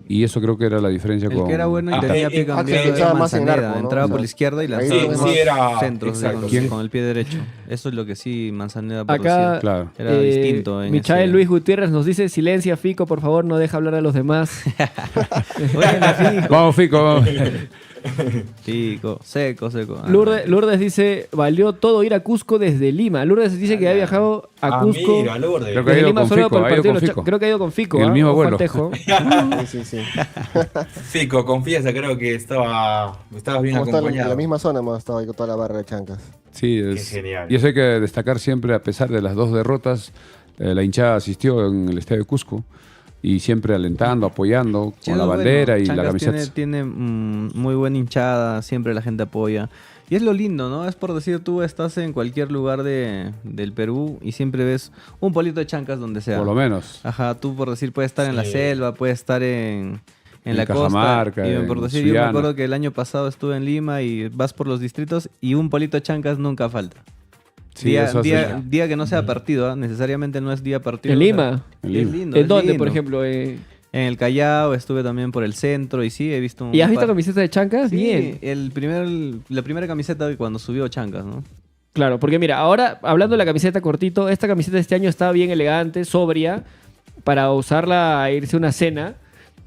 y eso creo que era la diferencia El con... que era bueno y Ah, tenía pie Axel cambiado echaba era más en el Manzaneda. arco, ¿no? Entraba O sea, por la izquierda y ahí lanzaba sí, más sí, era- centros exacto. con, ¿Quién? con el pie derecho. Eso es lo que sí Manzaneda por Acá, decir. Claro. Era distinto en Michael ese- Luis Gutiérrez nos dice, silencia, Fico, por favor, no deja hablar a los demás. Oye, la Fico. Vamos, Fico, vamos. Fico, seco. Ah. Lourdes dice, valió todo ir a Cusco desde Lima. Lourdes dice que ha viajado a Cusco Mira, Lourdes. Creo que ha desde ido Lima con solo Fico, por el ha ido partido con de los Fico. Creo que ha ido con Fico. En el ¿ah? mismo Ojo al vuelo. tejo. Sí, sí, sí. Fico, confiesa, creo que estabas bien Como está en acompañado. la misma zona, hemos estado ahí con toda la barra de chancas. Sí, Qué es, genial. y eso hay que destacar siempre, a pesar de las 2 derrotas, la hinchada asistió en el estadio de Cusco y siempre alentando, apoyando Sí, con la es bandera bueno. y la Chancas camiseta. Tiene muy buena hinchada, siempre la gente apoya. Y es lo lindo, ¿no? Es por decir, tú estás en cualquier lugar del Perú y siempre ves un polito de chancas donde sea. Por lo menos. Ajá, tú por decir puedes estar en la Sí. selva, puedes estar en la Cajamarca, costa. Y en por decir, yo me Sullana. acuerdo que el año pasado estuve en Lima y vas por los distritos y un polito de chancas nunca falta. Sí, eso hace- Día que no sea partido, ¿ah? Necesariamente no es día partido. ¿En o sea, Lima? En es Lima. lindo. ¿En es dónde, lindo. por ejemplo? En el Callao, estuve también por el centro y sí, he visto un ¿Y has visto par- camiseta de chancas? Sí, Bien. la primera camiseta de cuando subió Chancas, ¿no? Claro, porque mira, ahora hablando de la camiseta cortito, esta camiseta de este año está bien elegante, sobria, para usarla a irse a una cena,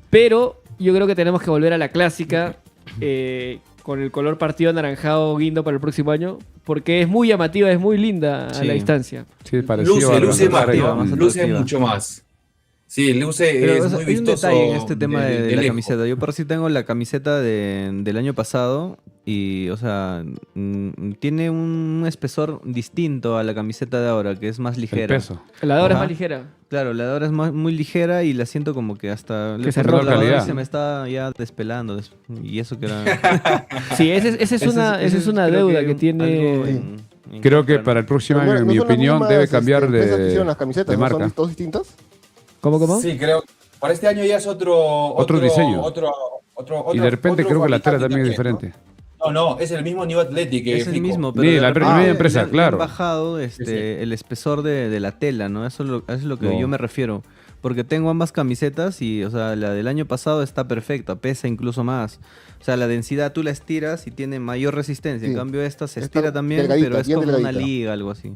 pero yo creo que tenemos que volver a la clásica con el color partido anaranjado guindo para el próximo año, porque es muy llamativa, es muy linda a Sí. la distancia. Sí, parecido Luce a más, atractiva, ¿no? más Luce atractiva. mucho más. Sí, luce, Pero es o sea, muy hay un vistoso. detalle en este tema de la lejos. camiseta. Yo por sí tengo la camiseta del año pasado y, o sea, tiene un espesor distinto a la camiseta de ahora, que es más el ligera. peso. La de ahora es Ajá. más ligera. Claro, la de ahora es muy ligera y la siento como que hasta... Que le se pongo rompe. la lavadora y Calidad. se me está ya despelando. Y eso que era... Sí, esa es una creo deuda que algo tiene... en Creo que contra, ¿no? para el próximo Pero año, en mi son las opinión, mismas, debe cambiar empresas que hicieron de, las camisetas, de ¿no? marca. ¿Son todas distintas? ¿Cómo? Sí, creo. Para este año ya es otro diseño. Y de repente otro creo que la tela fabricante también es ¿no? diferente. No, es el mismo New Athletic. Es el Fico. mismo, Sí, pero de la repente misma empresa, le han claro. bajado Sí. el espesor de la tela, ¿no? Eso es lo que No. yo me refiero. Porque tengo ambas camisetas y, o sea, la del año pasado está perfecta, pesa incluso más. O sea, la densidad tú la estiras y tiene mayor resistencia. En Sí. cambio, esta se Está estira también, delgadita, pero es bien como una delgadita. liga, algo así.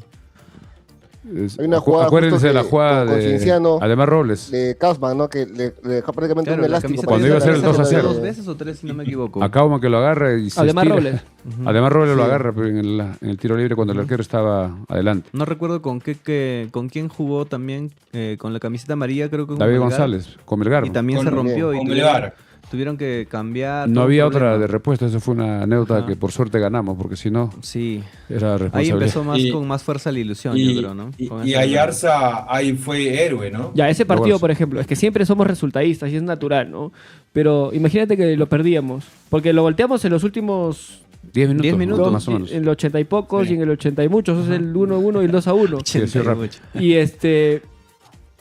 Hay una jugada Acuérdense justo de la que jugada con Cienciano, Además Robles. de Kaufman, ¿no? Que le dejó prácticamente Claro, un la elástico. camisa Cuando de iba a ser el Cienciano 2-0. ¿Dos veces o tres, si no me equivoco? A Kauman que lo agarra y se Además estira. Robles. Además Robles lo Sí. agarra pero en el tiro libre cuando el arquero estaba adelante. No recuerdo con quién jugó también con la camiseta amarilla, creo que con David Melgar. González, con Melgar. Y también Con- se rompió y con Melgar. tuvieron que cambiar. No todo un había problema. otra de repuesto, eso fue una anécdota Ajá. que por suerte ganamos, porque si no, Sí, era ahí responsabilidad. empezó más Y- con más fuerza la ilusión, Y, yo creo, ¿no? Con y esa Ayarza ahí fue héroe, ¿no? Ya, ese partido, goles. por ejemplo, es que siempre somos resultadistas y es natural, ¿no? Pero imagínate que lo perdíamos, porque lo volteamos en los últimos 10 minutos, 10 minutos, más o menos. en el 80 y pocos Sí. y en el 80 y muchos, eso es el 1-1 y el 2-1. Sí, sí, rápido. 88.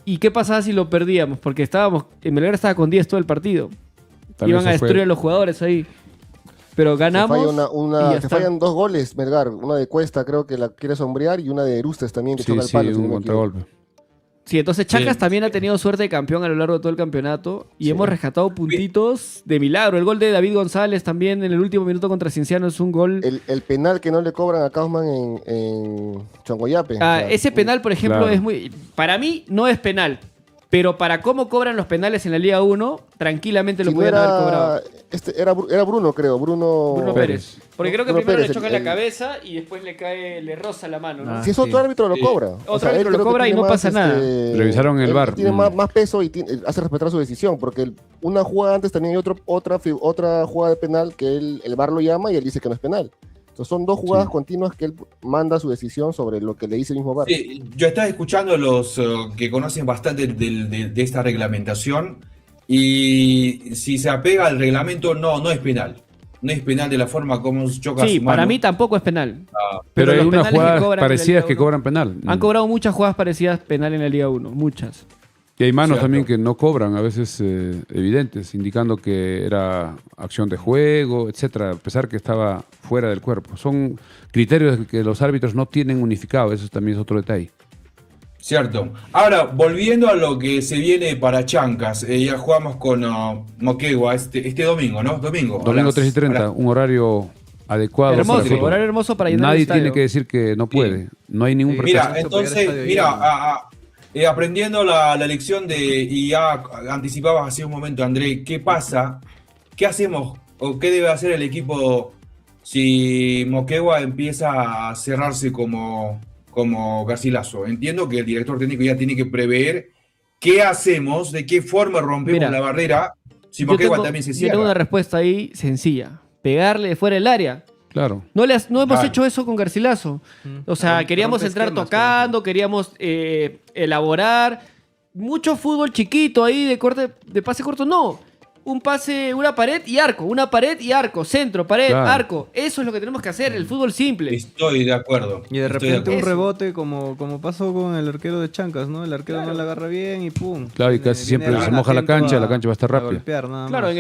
¿Y qué pasaba si lo perdíamos? Porque Melgar estaba con 10 todo el partido. También Iban a se fue- destruir a los jugadores ahí. Pero ganamos. y ya Se está. fallan 2 goles, Melgar. Una de Cuesta, creo que la quiere sombrear, y una de Erustes también, que Sí, choca el sí, palo. si no un me equivoco. contragolpe. Sí, entonces Chancas Sí. también ha tenido suerte de campeón a lo largo de todo el campeonato y Sí. hemos rescatado puntitos de milagro. El gol de David González también en el último minuto contra Cienciano es un gol. El penal que no le cobran a Kaufman en Chongoyape. O sea, Ese penal, por ejemplo, Claro. es muy. Para mí no es penal, pero para cómo cobran los penales en la Liga 1, tranquilamente lo si no podían haber cobrado. era Bruno, creo. Bruno Pérez. Porque creo que Bruno primero Pérez, le choca en la el- cabeza y después le roza la mano, ¿no? Ah, Si es sí. otro árbitro, lo Sí. cobra. Otro árbitro él lo creo que cobra y tiene no pasa nada. Revisaron el él VAR. Tiene más peso y hace respetar su decisión, porque una jugada antes también hay otra jugada de penal que el VAR lo llama y él dice que no es penal. Entonces son 2 jugadas Sí. continuas que él manda su decisión sobre lo que le dice el mismo VAR. Sí, yo estaba escuchando a los que conocen bastante de esta reglamentación y si se apega al reglamento, no es penal. No es penal de la forma como choca Sí, su para mano. mí tampoco es penal. Pero hay los unas penales que jugadas cobran en la parecidas Liga que 1. cobran penal. Han cobrado muchas jugadas parecidas penal en la Liga 1, muchas. Y hay manos Cierto. también que no cobran, a veces evidentes, indicando que era acción de juego, etcétera, a pesar que estaba fuera del cuerpo. Son criterios que los árbitros no tienen unificado, eso también es otro detalle. Cierto. Ahora, volviendo a lo que se viene para Chancas, ya jugamos con Moquegua este domingo, ¿no? Domingo. Domingo 3 y 30, un horario adecuado. para el Hermoso, fútbol. horario hermoso para llenar el Nadie estadio. tiene que decir que no puede, no hay ningún Sí. pretexto. Mira, Perfecto, pegar entonces, estadio mira, lleno. aprendiendo la lección y ya anticipabas hace un momento, André, ¿qué pasa? ¿Qué hacemos o qué debe hacer el equipo si Moquegua empieza a cerrarse como Garcilaso? Entiendo que el director técnico ya tiene que prever qué hacemos, de qué forma rompemos Mira, la barrera si Yo Moquegua tengo, también se yo tengo una cierra. respuesta ahí sencilla. Pegarle de fuera del área. Claro. No hemos Claro. hecho eso con Garcilaso. O sea, queríamos Rompe entrar esquemas, tocando, queríamos elaborar. Mucho fútbol chiquito ahí de corte, de pase corto. No. Un pase, una pared y arco. Centro, pared, Claro. arco. Eso es lo que tenemos que hacer, el fútbol simple. Estoy de acuerdo. Y de estoy repente un acuerdo. rebote como pasó con el arquero de Chancas, ¿no? El arquero no la agarra bien y pum. Claro, y Viene- casi siempre viene se moja la atento cancha va a estar rápida. golpear, nada Claro, más. en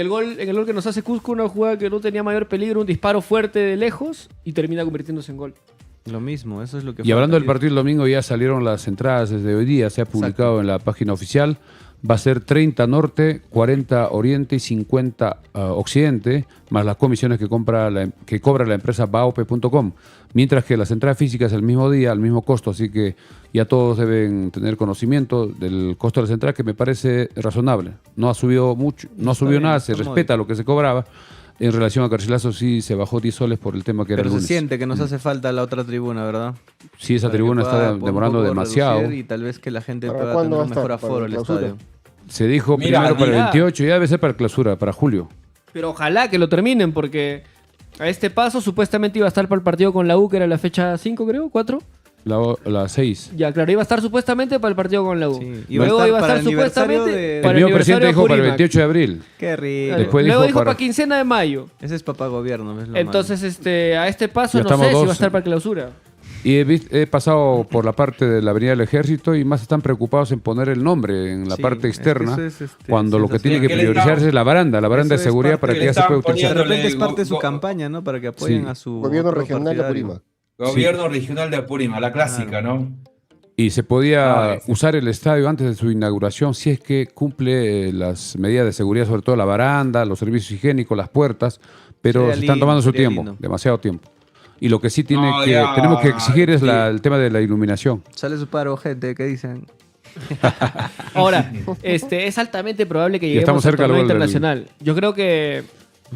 el gol que nos hace Cusco, una jugada que no tenía mayor peligro, un disparo fuerte de lejos y termina convirtiéndose en gol. Lo mismo, eso es lo que Y hablando del falta. partido del domingo, ya salieron las entradas desde hoy día, se ha publicado en la página oficial. Va a ser 30 norte, 40 oriente y 50 occidente, más las comisiones que cobra la empresa baope.com. Mientras que las entradas físicas el mismo día, al mismo costo, así que ya todos deben tener conocimiento del costo de las entradas, que me parece razonable. No ha subido mucho, no Está subió bien, nada, se está respeta lo que se cobraba. En relación a Garcilaso sí se bajó 10 soles por el tema que era Pero el se lunes. siente que nos hace falta la otra tribuna, ¿verdad? Sí, esa Para que tribuna pueda está un demorando poco demasiado. reducir y tal vez que la gente ¿Para pueda cuándo tener va un a estar? mejor ¿Para aforo la al clausura? estadio. Se dijo Mira, primero para el mira. 28 y ya debe ser para clausura, para julio. Pero ojalá que lo terminen, porque a este paso supuestamente iba a estar para el partido con la U, que era la fecha 5, creo, 4. La 6. Ya, claro, iba a estar supuestamente para el partido con la U. Sí, Luego iba a para estar el aniversario supuestamente de- El para mismo aniversario presidente de dijo para el Apurímac. 28 de abril. Qué rico. Claro. Después Luego dijo dijo para- para quincena de mayo. Ese es papá gobierno, es lo Entonces, a este paso Ya no estamos sé si va a 12. estar para clausura. Y he pasado por la parte de la Avenida del Ejército y más están preocupados en poner el nombre en la Sí, parte es que externa, eso es, cuando lo que tiene que ¿Qué le priorizarse están- es la baranda Eso de es seguridad parte para de- que ya se están pueda De utilizar. poniendo- repente es Go- parte de su go- campaña, ¿no? Para que apoyen Sí. a su Gobierno otro regional de partidario. Apurímac. Gobierno regional de Apurímac, la clásica, ¿no? Y se podía Ah, usar el estadio antes de su inauguración si es que cumple las medidas de seguridad, sobre todo la baranda, los servicios higiénicos, las puertas, pero Sería se están lindo, tomando su sería tiempo, lindo. demasiado tiempo. Y lo que sí No, ya, tenemos que exigir es sí. el tema de la iluminación. Sale su paro, gente, ¿qué dicen? Ahora, es altamente probable que lleguemos estamos al cerca torneo del gol del- internacional. Yo creo que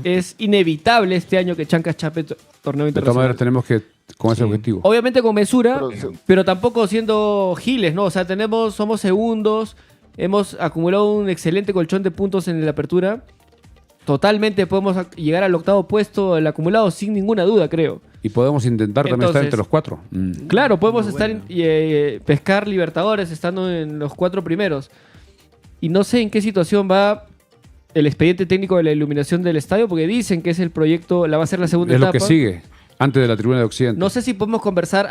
es inevitable este año que Chancas chape torneo De todas maneras, internacional. tenemos que, con ese Sí. objetivo. Obviamente con mesura, Pero- pero tampoco siendo giles, ¿no? O sea, somos segundos, hemos acumulado un excelente colchón de puntos en la apertura. Totalmente podemos llegar al octavo puesto del acumulado sin ninguna duda, creo. Y podemos intentar también estar Entonces- entre los 4. Claro, podemos Muy estar buena. pescar Libertadores estando en los 4 primeros. Y no sé en qué situación va el expediente técnico de la iluminación del estadio, porque dicen que es el proyecto, va a ser la segunda Es lo etapa. que sigue, antes de la tribuna de Occidente. No sé si podemos conversar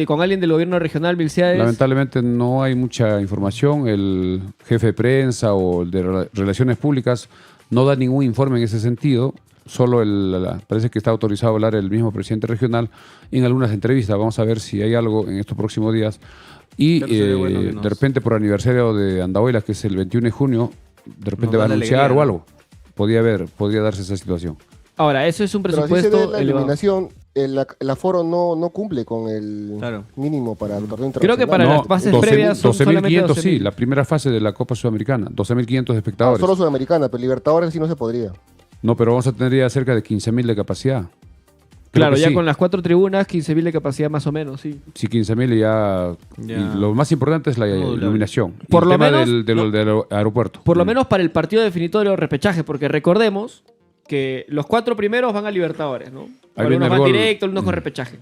con alguien del gobierno regional, Vilciades. Lamentablemente no hay mucha información. El jefe de prensa o el de Relaciones Públicas no da ningún informe en ese sentido. Solo parece que está autorizado a hablar el mismo presidente regional en algunas entrevistas. Vamos a ver si hay algo en estos próximos días. Y Claro, sería bueno que nos- de repente por aniversario de Andahuaylas, que es el 21 de junio, de repente Nos va a da la anunciar alegría, o ¿no? algo. Podría darse esa situación. Ahora, eso es un Pero así se presupuesto ve la elevado. iluminación, el aforo no cumple con el Claro. mínimo para el torneo Creo que internacional. para las fases previas son 12.500 solamente sí, 12.000. la primera fase de la Copa Sudamericana, 12.500 Ah, espectadores. solo Sudamericana, pero Libertadores sí no se podría. No, pero vamos a tener ya cerca de 15.000 de capacidad. Creo Claro, que ya sí. con las 4 tribunas, 15.000 de capacidad más o menos, sí. Sí, 15.000 y ya. Ya. Y lo más importante es la Modulable. iluminación. Y Por el lo tema menos- del aeropuerto. Por lo menos para el partido definitorio de repechaje, porque recordemos que los 4 primeros van a Libertadores, ¿no? Ahí viene Algunos el van gol. directo, algunos con repechaje.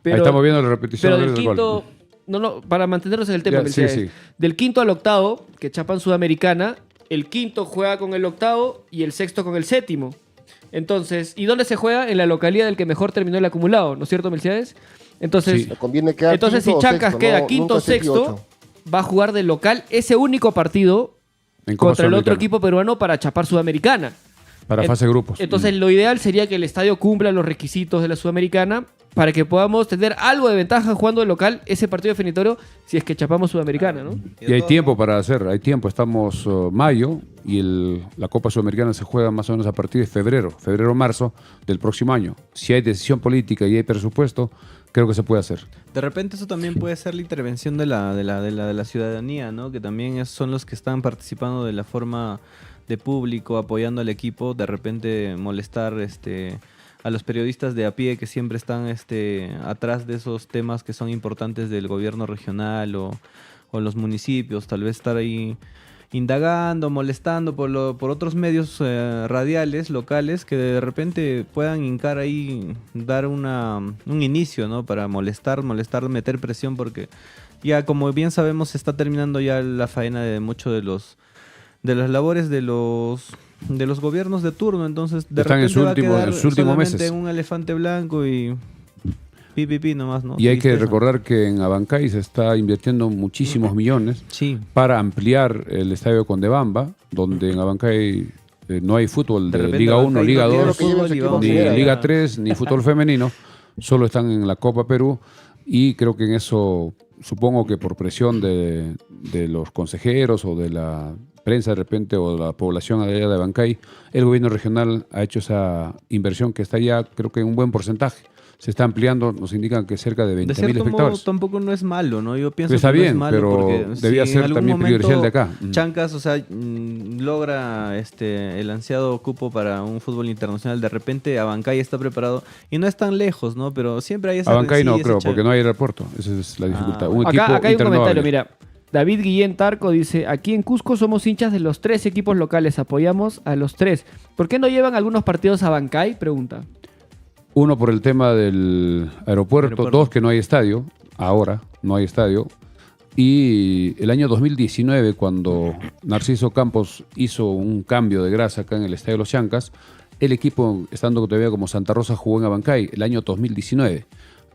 Ahí estamos viendo la repetición pero del del gol. quinto, no, para mantenernos en el tema, Ya, sí, Mercedes. sí. Del quinto al octavo, que chapan Sudamericana, el quinto juega con el octavo y el sexto con el séptimo. Entonces, ¿y dónde se juega? En la localidad del que mejor terminó el acumulado, ¿no es cierto, Mercedes? Entonces, Sí. Le conviene quedar entonces si quinto o Chancas sexto, queda no- quinto o nunca sexto y sexto, ocho. va a jugar de local ese único partido En Copa contra el otro Sudamericana, equipo peruano para chapar Sudamericana. Para en- fase de grupos. Entonces, lo ideal sería que el estadio cumpla los requisitos de la Sudamericana para que podamos tener algo de ventaja jugando de local ese partido definitorio si es que chapamos Sudamericana, ¿no? Y hay tiempo para hacer, hay tiempo. Estamos mayo y la Copa Sudamericana se juega más o menos a partir de febrero-marzo del próximo año. Si hay decisión política y hay presupuesto, creo que se puede hacer. De repente eso también puede ser la intervención de la ciudadanía, ¿no? Que también son los que están participando de la forma de público, apoyando al equipo, de repente molestar a los periodistas de a pie que siempre están atrás de esos temas que son importantes del gobierno regional o los municipios, tal vez estar ahí indagando, molestando por otros medios radiales, locales, que de repente puedan hincar ahí, dar un inicio, ¿no? Para molestar, meter presión, porque ya como bien sabemos se está terminando ya la faena de muchos de las labores de los gobiernos de turno, entonces de Están en repente su va a último- quedar en sus últimos solamente meses. un elefante blanco y pi nomás, ¿no? Y hay que Tristeza. recordar que en Abancay se está invirtiendo muchísimos millones Sí, para ampliar el estadio Condebamba, donde en Abancay no hay fútbol de de repente Liga 1, Abancay Liga no tiene 2, que lleven su fútbol y equipo vamos ni a primera, ir a- Liga 3, ni fútbol femenino, solo están en la Copa Perú y creo que en eso, supongo que por presión de los consejeros o de la prensa de repente o de la población allá de Abancay, el gobierno regional ha hecho esa inversión que está ya creo que en un buen porcentaje. Se está ampliando, nos indican que cerca de De 20.000 cierto modo espectadores. tampoco no es malo, ¿no? Yo pienso Está que no bien, es malo pero porque debía si en ser algún también momento prioritario de acá. Chancas, o sea, logra el ansiado cupo para un fútbol internacional, de repente Abancay está preparado y no es tan lejos, ¿no? Pero siempre hay esa Abancay no rencilla, creo, ese porque no hay aeropuerto. Esa es la dificultad. Un equipo Acá hay un comentario, internovable. mira. David Guillén Tarco dice, aquí en Cusco somos hinchas de los 3 equipos locales, apoyamos a los 3. ¿Por qué no llevan algunos partidos a Bancay? Pregunta. Uno por el tema del aeropuerto, dos que no hay estadio, ahora no hay estadio. Y el año 2019, cuando Narciso Campos hizo un cambio de grasa acá en el Estadio Los Chancas, el equipo, estando todavía como Santa Rosa, jugó en Abancay el año 2019.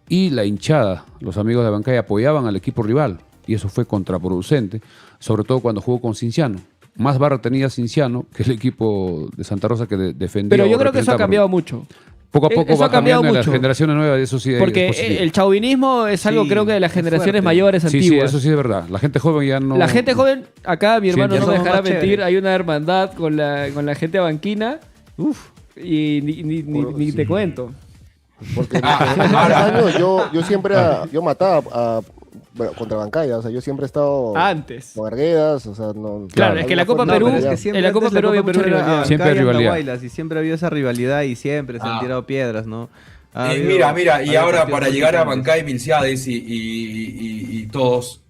Y la hinchada, los amigos de Abancay, apoyaban al equipo rival. Y eso fue contraproducente, sobre todo cuando jugó con Cinciano. Más barra tenía Cinciano que el equipo de Santa Rosa que defendía. Pero yo o creo que eso ha representaba. cambiado mucho. Poco a poco Eso va ha cambiado cambiando en las mucho. generaciones nuevas, eso sí Porque es positivo. el chauvinismo es algo Sí, creo que de las es generaciones fuerte. mayores Sí, sí, antiguas. eso sí es verdad. La gente joven ya no... La gente joven, acá mi Sí, hermano ya no me somos dejará más mentir, chéveres. hay una hermandad con la gente abanquina. Uf, y ni te cuento. Porque ahora- años yo siempre yo mataba bueno, contra Bancaya, o sea, yo siempre he estado Antes. con Arguedas, o sea, no. Claro, es que la Copa había Perú- forma de pero pelear. es que siempre en la Copa antes Perú había mucha era rivalidad. Siempre hay Bancay y rivalidad. Andahuaylas, y siempre ha habido esa rivalidad y siempre se han Ah. tirado piedras, ¿no? Ha habido- Mira, y había ahora partidos para muy llegar a diferentes. Bancay, Milciades y todos,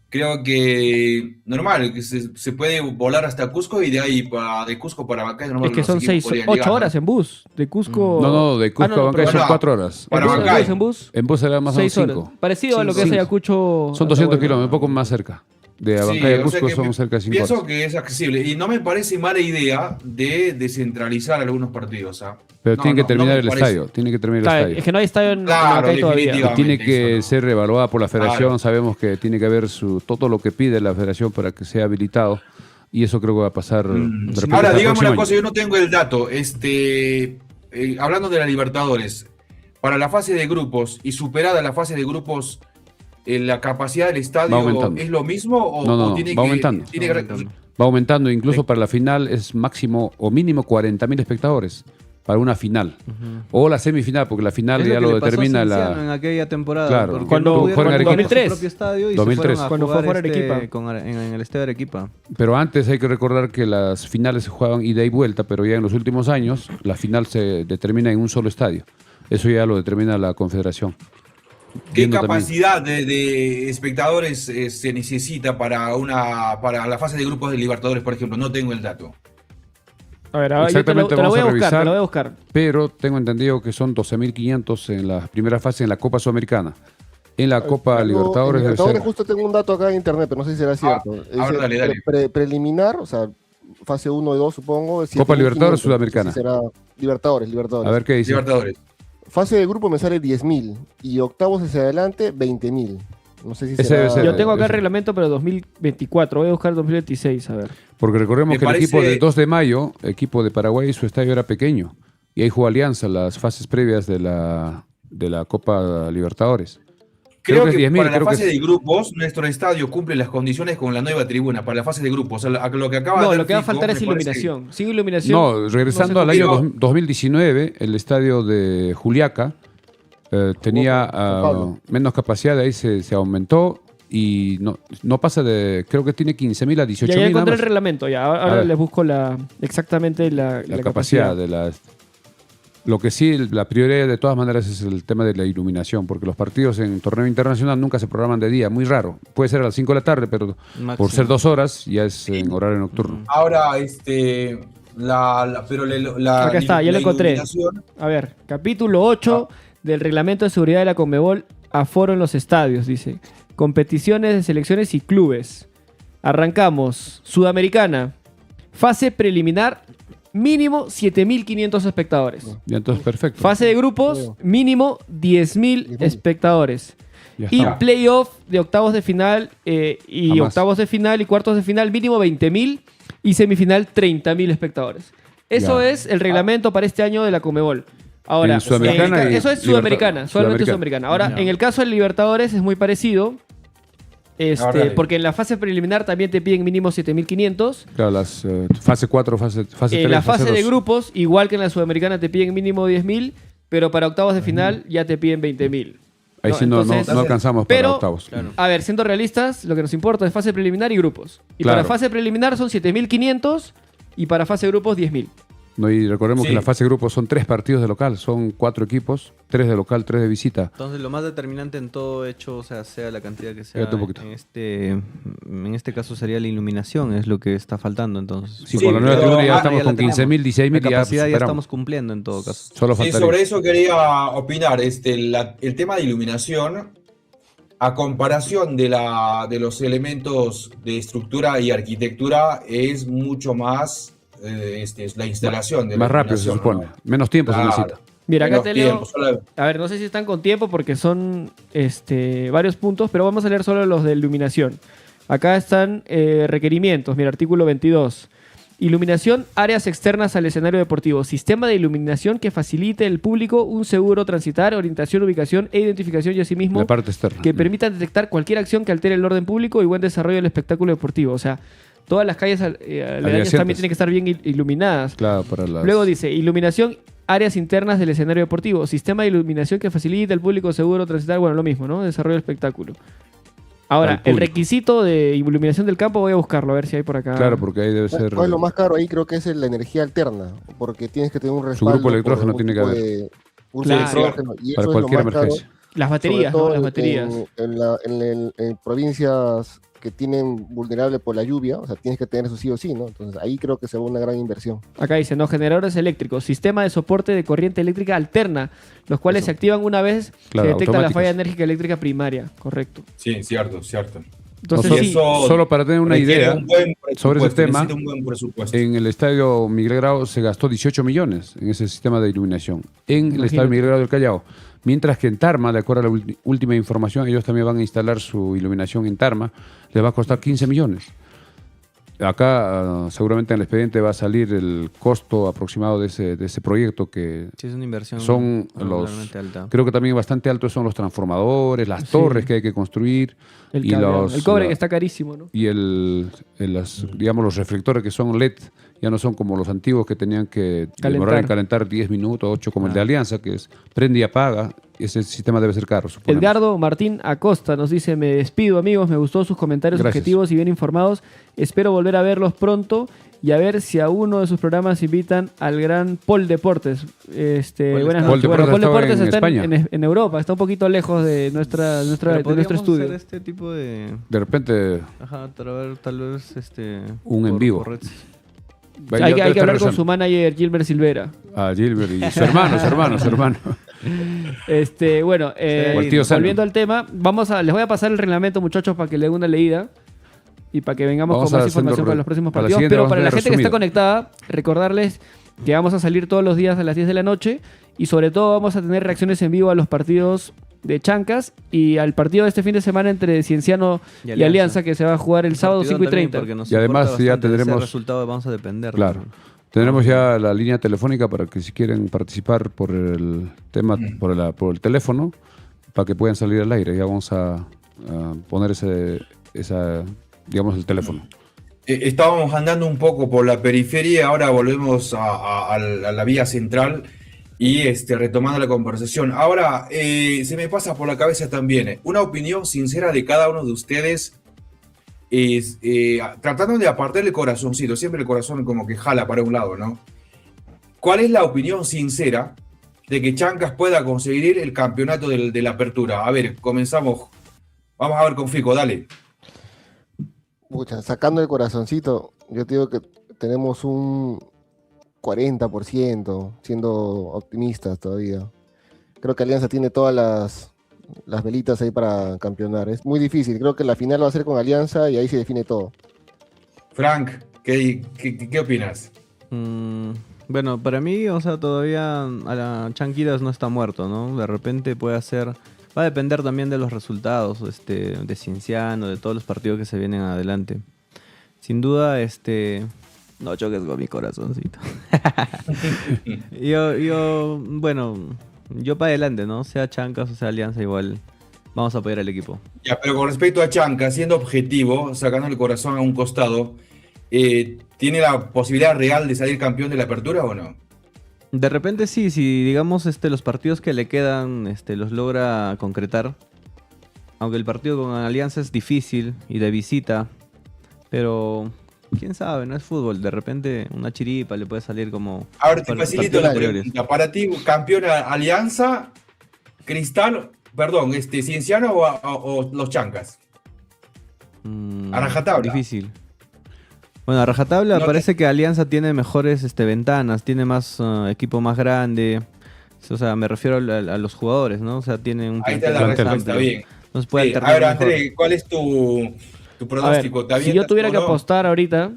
creo que normal, que se puede volar hasta Cusco y de ahí de Cusco para Bancay. Normal, Es que los son equipos podrían 8 llegar, ¿no? horas en bus. De Cusco. No, de Cusco a Bancay pero son no. 4 horas. Para ¿En bus, Bancay. en bus? En bus será más o menos 6 horas. 5. Parecido a lo que es Cinco. Ayacucho. Son 200 Atahualpa. kilómetros, un poco más cerca. De Sí, Abancay a o sea Cusco que son cerca de 5 pienso horas. que es accesible y no me parece mala idea de descentralizar algunos partidos. ¿Ah? Pero No, tiene que no, terminar no me el parece. estadio. Tiene que terminar el Claro, estadio. es que no hay estadio en Claro, Bancay todavía. definitivamente. Y tiene que eso, ser evaluada por la federación. Claro. Sabemos que tiene que haber todo lo que pide la federación para que sea habilitado. Y eso creo que va a pasar. de repente Ahora, hasta el dígame próximo una año. cosa, yo no tengo el dato. Hablando de la Libertadores, para la fase de grupos y superada la fase de grupos, ¿la capacidad del Va estadio aumentando. es lo mismo o, No, o tiene va que, aumentando. tiene Va que- aumentando. Va aumentando. Incluso para la final es máximo o mínimo 40.000 espectadores. Para una final. O la semifinal, porque la final Es ya que lo le pasó a determina Cienciano la. en aquella temporada. Claro. porque Cuando- no pudieron fueron a jugar Arequipa. en su 2003. propio estadio y 2003. se fueron a Cuando fue jugar, fuera Arequipa. en el estadio de Arequipa. Pero antes hay que recordar que las finales se jugaban ida y vuelta, pero ya en los últimos años la final se determina en un solo estadio. Eso ya lo determina la Confederación. ¿Qué Viendo también- capacidad de espectadores se necesita para la fase de grupos de Libertadores, por ejemplo? No tengo el dato. A ver, ahora yo Exactamente, te lo vamos voy a a buscar, revisar. te lo voy a buscar. Pero tengo entendido que son 12.500 en la primera fase en la Copa Sudamericana. En la Copa Algo- Libertadores en debe Libertadores ser. justo tengo un dato acá en internet, pero no sé si será cierto. a ver, dale. Preliminar, o sea, fase 1 y 2 supongo. es Copa 7.500, Libertadores no sé si Sudamericana. será Libertadores. A ver qué dice. Libertadores. Fase de grupo me sale 10.000 y octavos hacia adelante 20.000. No sé si Ese será... debe ser. Yo tengo acá el eso. reglamento, pero 2024. Voy a buscar 2026, a ver. Porque recordemos Me que el parece- equipo del 2 de mayo, equipo de Paraguay, su estadio era pequeño. Y ahí jugó Alianza las fases previas de la Copa Libertadores. Creo que es que 10.000, para la creo que fase es- de grupos, nuestro estadio cumple las condiciones con la nueva tribuna. Para la fase de grupos, o sea, lo que acaba de No, dar lo que va a Fico, faltar es me parece- iluminación. Sin iluminación. No, regresando no al se año cumplió. 2019, el estadio de Juliaca tenía San Pablo. menos capacidad, de ahí se aumentó y no pasa de, creo que tiene 15.000 a Ya 18.000 encontré nada el más. reglamento. Ya, A ahora ver. les busco exactamente la capacidad de las. Lo que sí, la prioridad de todas maneras es el tema de la iluminación, porque los partidos en torneo internacional nunca se programan de día, muy raro. Puede ser a las 5 de la tarde, pero Máximo. por ser 2 horas ya es en horario nocturno. Ahora, la Acá está, ya lo la encontré. iluminación- A ver, capítulo 8 del reglamento de seguridad de la Conmebol, aforo en los estadios, dice. Competiciones de selecciones y clubes. Arrancamos. Sudamericana. Fase preliminar, mínimo 7.500 espectadores. Ya entonces, perfecto. Fase de grupos, mínimo 10.000 10.000. espectadores. Ya Y está. playoff de octavos de final y Jamás. octavos de final y cuartos de final, mínimo 20.000 y semifinal 30.000 espectadores. Eso Ya. es el reglamento para este año de la Conmebol. Ahora, En Sudamericana y eso es Sudamericana, solamente Sudamericana. Sudamericana. Ahora, Ya. en el caso del Libertadores es muy parecido. Ahora dale. Porque en la fase preliminar también te piden mínimo 7.500. Claro, las fase 4, fase 3, En la fase de 2. grupos, igual que en la Sudamericana, te piden mínimo 10.000, pero para octavos de final ya te piden 20.000. Ahí sí no alcanzamos para pero, octavos. Claro. A ver, siendo realistas, lo que nos importa es fase preliminar y grupos. Y Claro. para fase preliminar son 7.500 y para fase de grupos 10.000. No, y recordemos Sí. que la fase de grupos son 3 partidos de local, son 4 equipos, 3 de local, 3 de visita. Entonces, lo más determinante en todo hecho, o sea la cantidad que sea, Fíjate un poquito. en este caso sería la iluminación, es lo que está faltando entonces. Sí, Sí, con la nueva pero tribuna ya ahora estamos ya con la tenemos. 15.000, La 16.000 y ya capacidad ya superamos. estamos cumpliendo en todo caso. Solo Sí, faltaría. sobre eso quería opinar. El tema de iluminación, a comparación de los elementos de estructura y arquitectura, es mucho más es la instalación de la Más rápido se iluminación, supone. ¿no? Menos tiempo Claro. se necesita. Mira, acá Menos te leo. tiempo, solo- A ver, no sé si están con tiempo porque son varios puntos, pero vamos a leer solo los de iluminación. Acá están requerimientos. Mira, artículo 22. Iluminación, áreas externas al escenario deportivo. Sistema de iluminación que facilite al público un seguro transitar, orientación, ubicación e identificación y asimismo La parte externa. que permitan detectar cualquier acción que altere el orden público y buen desarrollo del espectáculo deportivo. O sea, todas las calles aledañas Adyacentes. también tienen que estar bien iluminadas. Claro, para las... Luego dice, iluminación áreas internas del escenario deportivo, sistema de iluminación que facilita al público seguro transitar, bueno, lo mismo, ¿no? Desarrollo del espectáculo. Ahora, Al el público. requisito de iluminación del campo voy a buscarlo, a ver si hay por acá. Claro, porque ahí debe ser. ¿Cuál es lo más caro ahí? Creo que es la energía alterna, porque tienes que tener un Su respaldo. grupo electrógeno por algún tiene que tipo haber. de uso Claro. de electrógeno, y para eso es lo cualquier más caro, emergencia. Las baterías, sobre ¿no? todo Las baterías. en provincias que tienen vulnerable por la lluvia, o sea, tienes que tener eso sí o sí, ¿no? Entonces ahí creo que se va una gran inversión. Acá dice, no, generadores eléctricos, sistema de soporte de corriente eléctrica alterna, los cuales Eso. se activan una vez Claro, se detecta la automáticos. falla enérgica eléctrica primaria, correcto. Sí, cierto, cierto. Entonces Nosotros- sí, eso Solo para tener una requiere idea un buen sobre ese presupuesto, tema, necesita un buen presupuesto. en el estadio Miguel Grau se gastó 18 millones en ese sistema de iluminación, en el Imagínate. estadio Miguel Grau del Callao. Mientras que en Tarma, de acuerdo a la última información, ellos también van a instalar su iluminación en Tarma, les va a costar 15 millones. Acá seguramente en el expediente va a salir el costo aproximado de ese proyecto, que Sí, es una inversión son regularmente alta. creo que también bastante altos son los transformadores, las Sí. torres que hay que construir el, y cableado. los El cobre la- que está carísimo, ¿no? y digamos los reflectores que son LED ya no son como los antiguos que tenían que demorar en calentar 10 minutos, 8 como el de Alianza, que es prende y apaga. Ese sistema debe ser caro, suponemos. Edgardo Martín Acosta nos dice, me despido amigos, me gustó sus comentarios Gracias. objetivos y bien informados, espero volver a verlos pronto y a ver si a uno de sus programas invitan al gran Paul Deportes. Buenas Paul noches. Deportes Bueno, Paul estaba Deportes en está España. en Europa, está un poquito lejos de nuestro Podríamos estudio. hacer este tipo de... De repente Ajá, tal vez Un en vivo. redes. Hay que hablar con regresando. su manager Gilbert Silvera. A Gilbert y su hermano. Bueno, O el tío Sano. volviendo al tema, les voy a pasar el reglamento, muchachos, para que le den una leída y para que vengamos Vamos con más haciendo información para los próximos para la partidos. siguiente Pero vamos a para la ver gente que está resumido. conectada, recordarles que vamos a salir todos los días a las 10 de la noche y sobre todo vamos a tener reacciones en vivo a los partidos de Chancas y al partido de este fin de semana entre Cienciano y Alianza, que se va a jugar el sábado 5 y 30. Y además ya tendremos- El resultado vamos a depender. Claro. Tendremos ya la línea telefónica para que si quieren participar por el tema, por el teléfono, para que puedan salir al aire. Ya vamos a poner digamos, el teléfono. Estábamos andando un poco por la periferia, ahora volvemos a la vía central y retomando la conversación. Ahora, se me pasa por la cabeza también una opinión sincera de cada uno de ustedes, tratando de apartar el corazoncito, siempre el corazón como que jala para un lado, ¿no? ¿Cuál es la opinión sincera de que Chancas pueda conseguir el campeonato de la apertura? A ver, comenzamos. Vamos a ver con Fico, dale. Pucha, sacando el corazoncito, yo te digo que tenemos un 40%, siendo optimistas todavía. Creo que Alianza tiene todas las velitas ahí para campeonar. Es muy difícil, creo que la final va a ser con Alianza y ahí se define todo. Frank, ¿qué opinas? Bueno, para mí, o sea, todavía a la Chanquitas no está muerto, ¿no? De repente puede ser... Va a depender también de los resultados de Cienciano, de todos los partidos que se vienen adelante. Sin duda, no choques con mi corazoncito. yo para adelante, ¿no? Sea Chancas o sea Alianza, igual vamos a apoyar al equipo. Ya, pero con respecto a Chancas, siendo objetivo, sacando el corazón a un costado, ¿tiene la posibilidad real de salir campeón de la apertura o no? De repente sí, si digamos los partidos que le quedan los logra concretar. Aunque el partido con Alianza es difícil y de visita. Pero quién sabe, no es fútbol. De repente una chiripa le puede salir como... Ahora te para facilito partidos la anteriores. pregunta. Para ti, ¿campeón Alianza, Cristal, perdón, Cienciano o los Chancas? A rajatabla. Difícil. Bueno, a rajatabla No parece que Alianza tiene mejores ventanas, tiene más equipo más grande. O sea, me refiero a los jugadores, ¿no? O sea, tiene un Ahí está la plantel más respuesta, amplio. bien. Entonces puede Sí, a alternar ver, mejor. André, ¿cuál es tu pronóstico? ¿Te Si yo avientas tuviera o que no? apostar ahorita,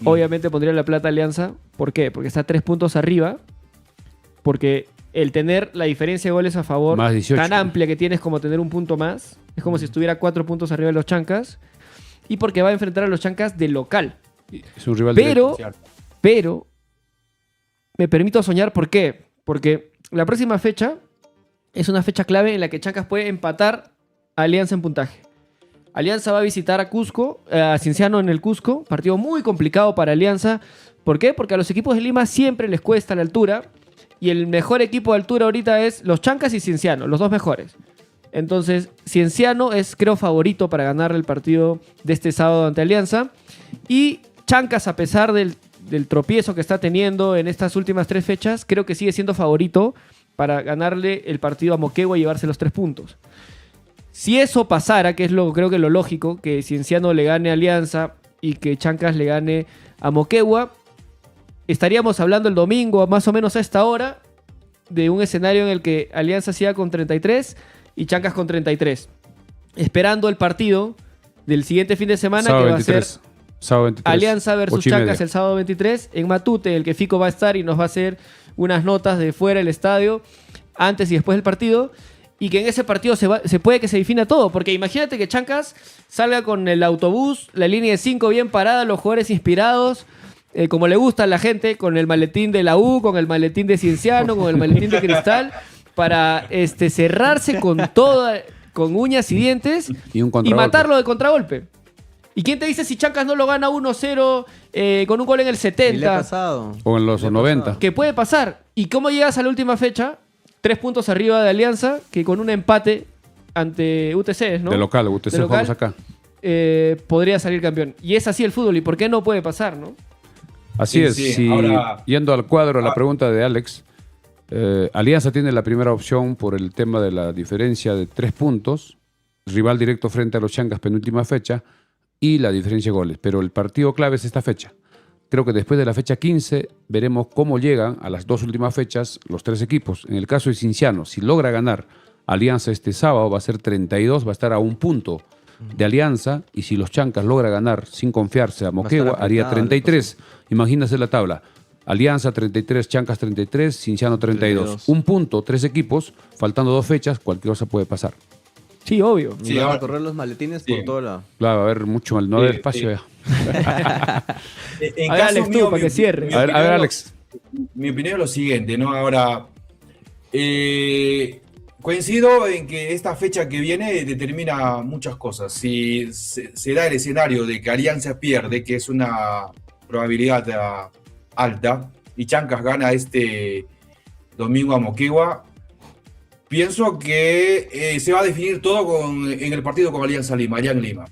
obviamente pondría la plata a Alianza. ¿Por qué? Porque está 3 puntos arriba. Porque el tener la diferencia de goles a favor Más 18. tan amplia que tienes como tener un punto más, es como si estuviera 4 puntos arriba de los Chancas. Y porque va a enfrentar a los Chancas de local. Es un rival directo. Pero me permito soñar, ¿por qué? Porque la próxima fecha es una fecha clave en la que Chancas puede empatar a Alianza en puntaje. Alianza va a visitar a Cusco, a Cienciano en el Cusco, partido muy complicado para Alianza. ¿Por qué? Porque a los equipos de Lima siempre les cuesta la altura y el mejor equipo de altura ahorita es los Chancas y Cienciano, los dos mejores. Entonces, Cienciano es, creo, favorito para ganar el partido de este sábado ante Alianza. Y Chancas, a pesar del tropiezo que está teniendo en estas últimas 3 fechas, creo que sigue siendo favorito para ganarle el partido a Moquegua y llevarse los 3 puntos. Si eso pasara, que es creo que lo lógico, que Cienciano le gane a Alianza y que Chancas le gane a Moquegua, estaríamos hablando el domingo, más o menos a esta hora, de un escenario en el que Alianza siga con 33 y Chancas con 33. Esperando el partido del siguiente fin de semana, Sábado que 23. va a ser Sábado 23. Alianza versus 8:30. Chancas el sábado 23 en Matute, el que Fico va a estar y nos va a hacer unas notas de fuera del estadio, antes y después del partido, y que en ese partido se puede que se defina todo, porque imagínate que Chancas salga con el autobús, la línea de 5 bien parada, los jugadores inspirados, como le gusta a la gente, con el maletín de la U, con el maletín de Cienciano, con el maletín de Cristal, para cerrarse con uñas y dientes Y un y contragolpe. matarlo de contragolpe. ¿Y quién te dice si Chancas no lo gana 1-0 con un gol en el Y le ha 70? pasado. O en los Le ha 90. pasado. Que puede pasar. ¿Y cómo llegas a la última fecha? 3 puntos arriba de Alianza, que con un empate ante UTC, ¿no? De local, UTC De local, jugamos acá. podría salir campeón. Y es así el fútbol. ¿Y por qué no puede pasar, no? Así Sí, es. sí. Si, Ahora- yendo al cuadro, a la pregunta de Alex, Alianza tiene la primera opción por el tema de la diferencia de 3 puntos, rival directo frente a los Chancas, penúltima fecha, y la diferencia de goles. Pero el partido clave es esta fecha. Creo que después de la fecha 15 veremos cómo llegan a las 2 últimas fechas los 3 equipos. En el caso de Cienciano, si logra ganar Alianza este sábado, va a ser 32, va a estar a 1 punto de Alianza, y si los Chancas logra ganar sin confiarse a Moquegua, estar haría apretado, 33. Imagínense la tabla. Alianza 33, Chancas 33, Cienciano 32. 32. 1 punto, 3 equipos, faltando 2 fechas, cualquier cosa puede pasar. Sí, obvio. Y Sí, van a ahora- correr los maletines Sí. por todo lado. Claro, va a haber mucho mal, no va a haber Sí, espacio sí. ya. En A ver, Alex, tú, para mi- que cierre. mi A ver, opinión- Alex. Mi opinión es lo siguiente, ¿no? Ahora, coincido en que esta fecha que viene determina muchas cosas. Si se da el escenario de que Alianza pierde, que es una probabilidad alta, y Chancas gana este domingo a Moquegua, pienso que se va a definir todo en el partido con Alianza Lima, allá en Lima.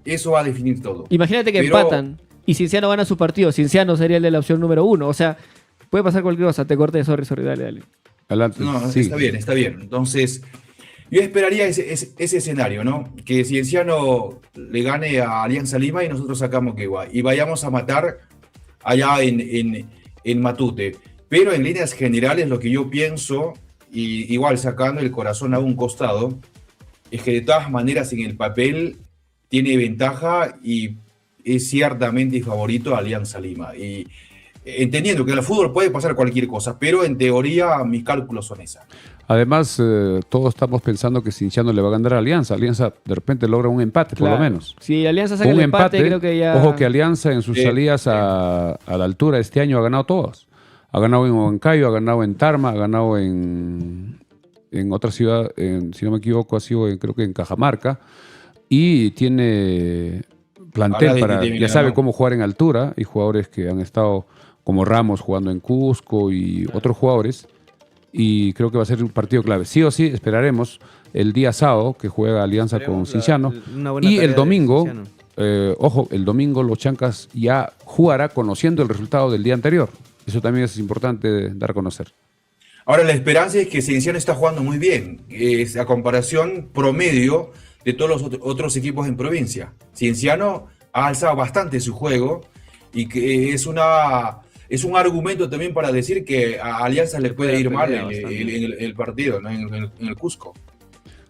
Eso va a definir todo. Imagínate que Pero- empatan y Cienciano gana su partido. Cienciano sería el de la opción número 1. O sea, puede pasar cualquier cosa. Te corté, sorry, dale. Adelante. No, Sí. está bien, está bien. Entonces, yo esperaría ese escenario, ¿no? Que Cienciano le gane a Alianza Lima y nosotros sacamos Moquegua. Y vayamos a matar allá en Matute. Pero en líneas generales, lo que yo pienso, y igual sacando el corazón a un costado, es que de todas maneras en el papel tiene ventaja y es ciertamente favorito a Alianza Lima. Y entendiendo que en el fútbol puede pasar cualquier cosa, pero en teoría mis cálculos son esas. Además, todos estamos pensando que Cienciano le va a ganar a Alianza. Alianza de repente logra un empate, por lo Claro. menos. Si Alianza saca Un el empate, creo que ya... Ojo que Alianza en sus Sí, salidas sí. a la altura este año ha ganado todas. Ha ganado en Huancayo, ha ganado en Tarma, ha ganado en otra ciudad, si no me equivoco, ha sido creo que en Cajamarca. Y tiene plantel Ahora para, tiene ya sabe ganado. cómo jugar en altura. Hay jugadores que han estado como Ramos jugando en Cusco y otros jugadores. Y creo que va a ser un partido clave. Sí o sí, esperaremos el día sábado que juega Alianza con Esperemos Cienciano. una buena Y tarea el de domingo, Cienciano. ojo, el domingo los Chancas ya jugará conociendo el resultado del día anterior. Eso también es importante dar a conocer. Ahora, la esperanza es que Cienciano está jugando muy bien, es a comparación promedio de todos los otros equipos en provincia. Cienciano ha alzado bastante su juego y que es un argumento también para decir que a Alianza le puede ir mal pelea en bastante. el partido, ¿no? en el Cusco.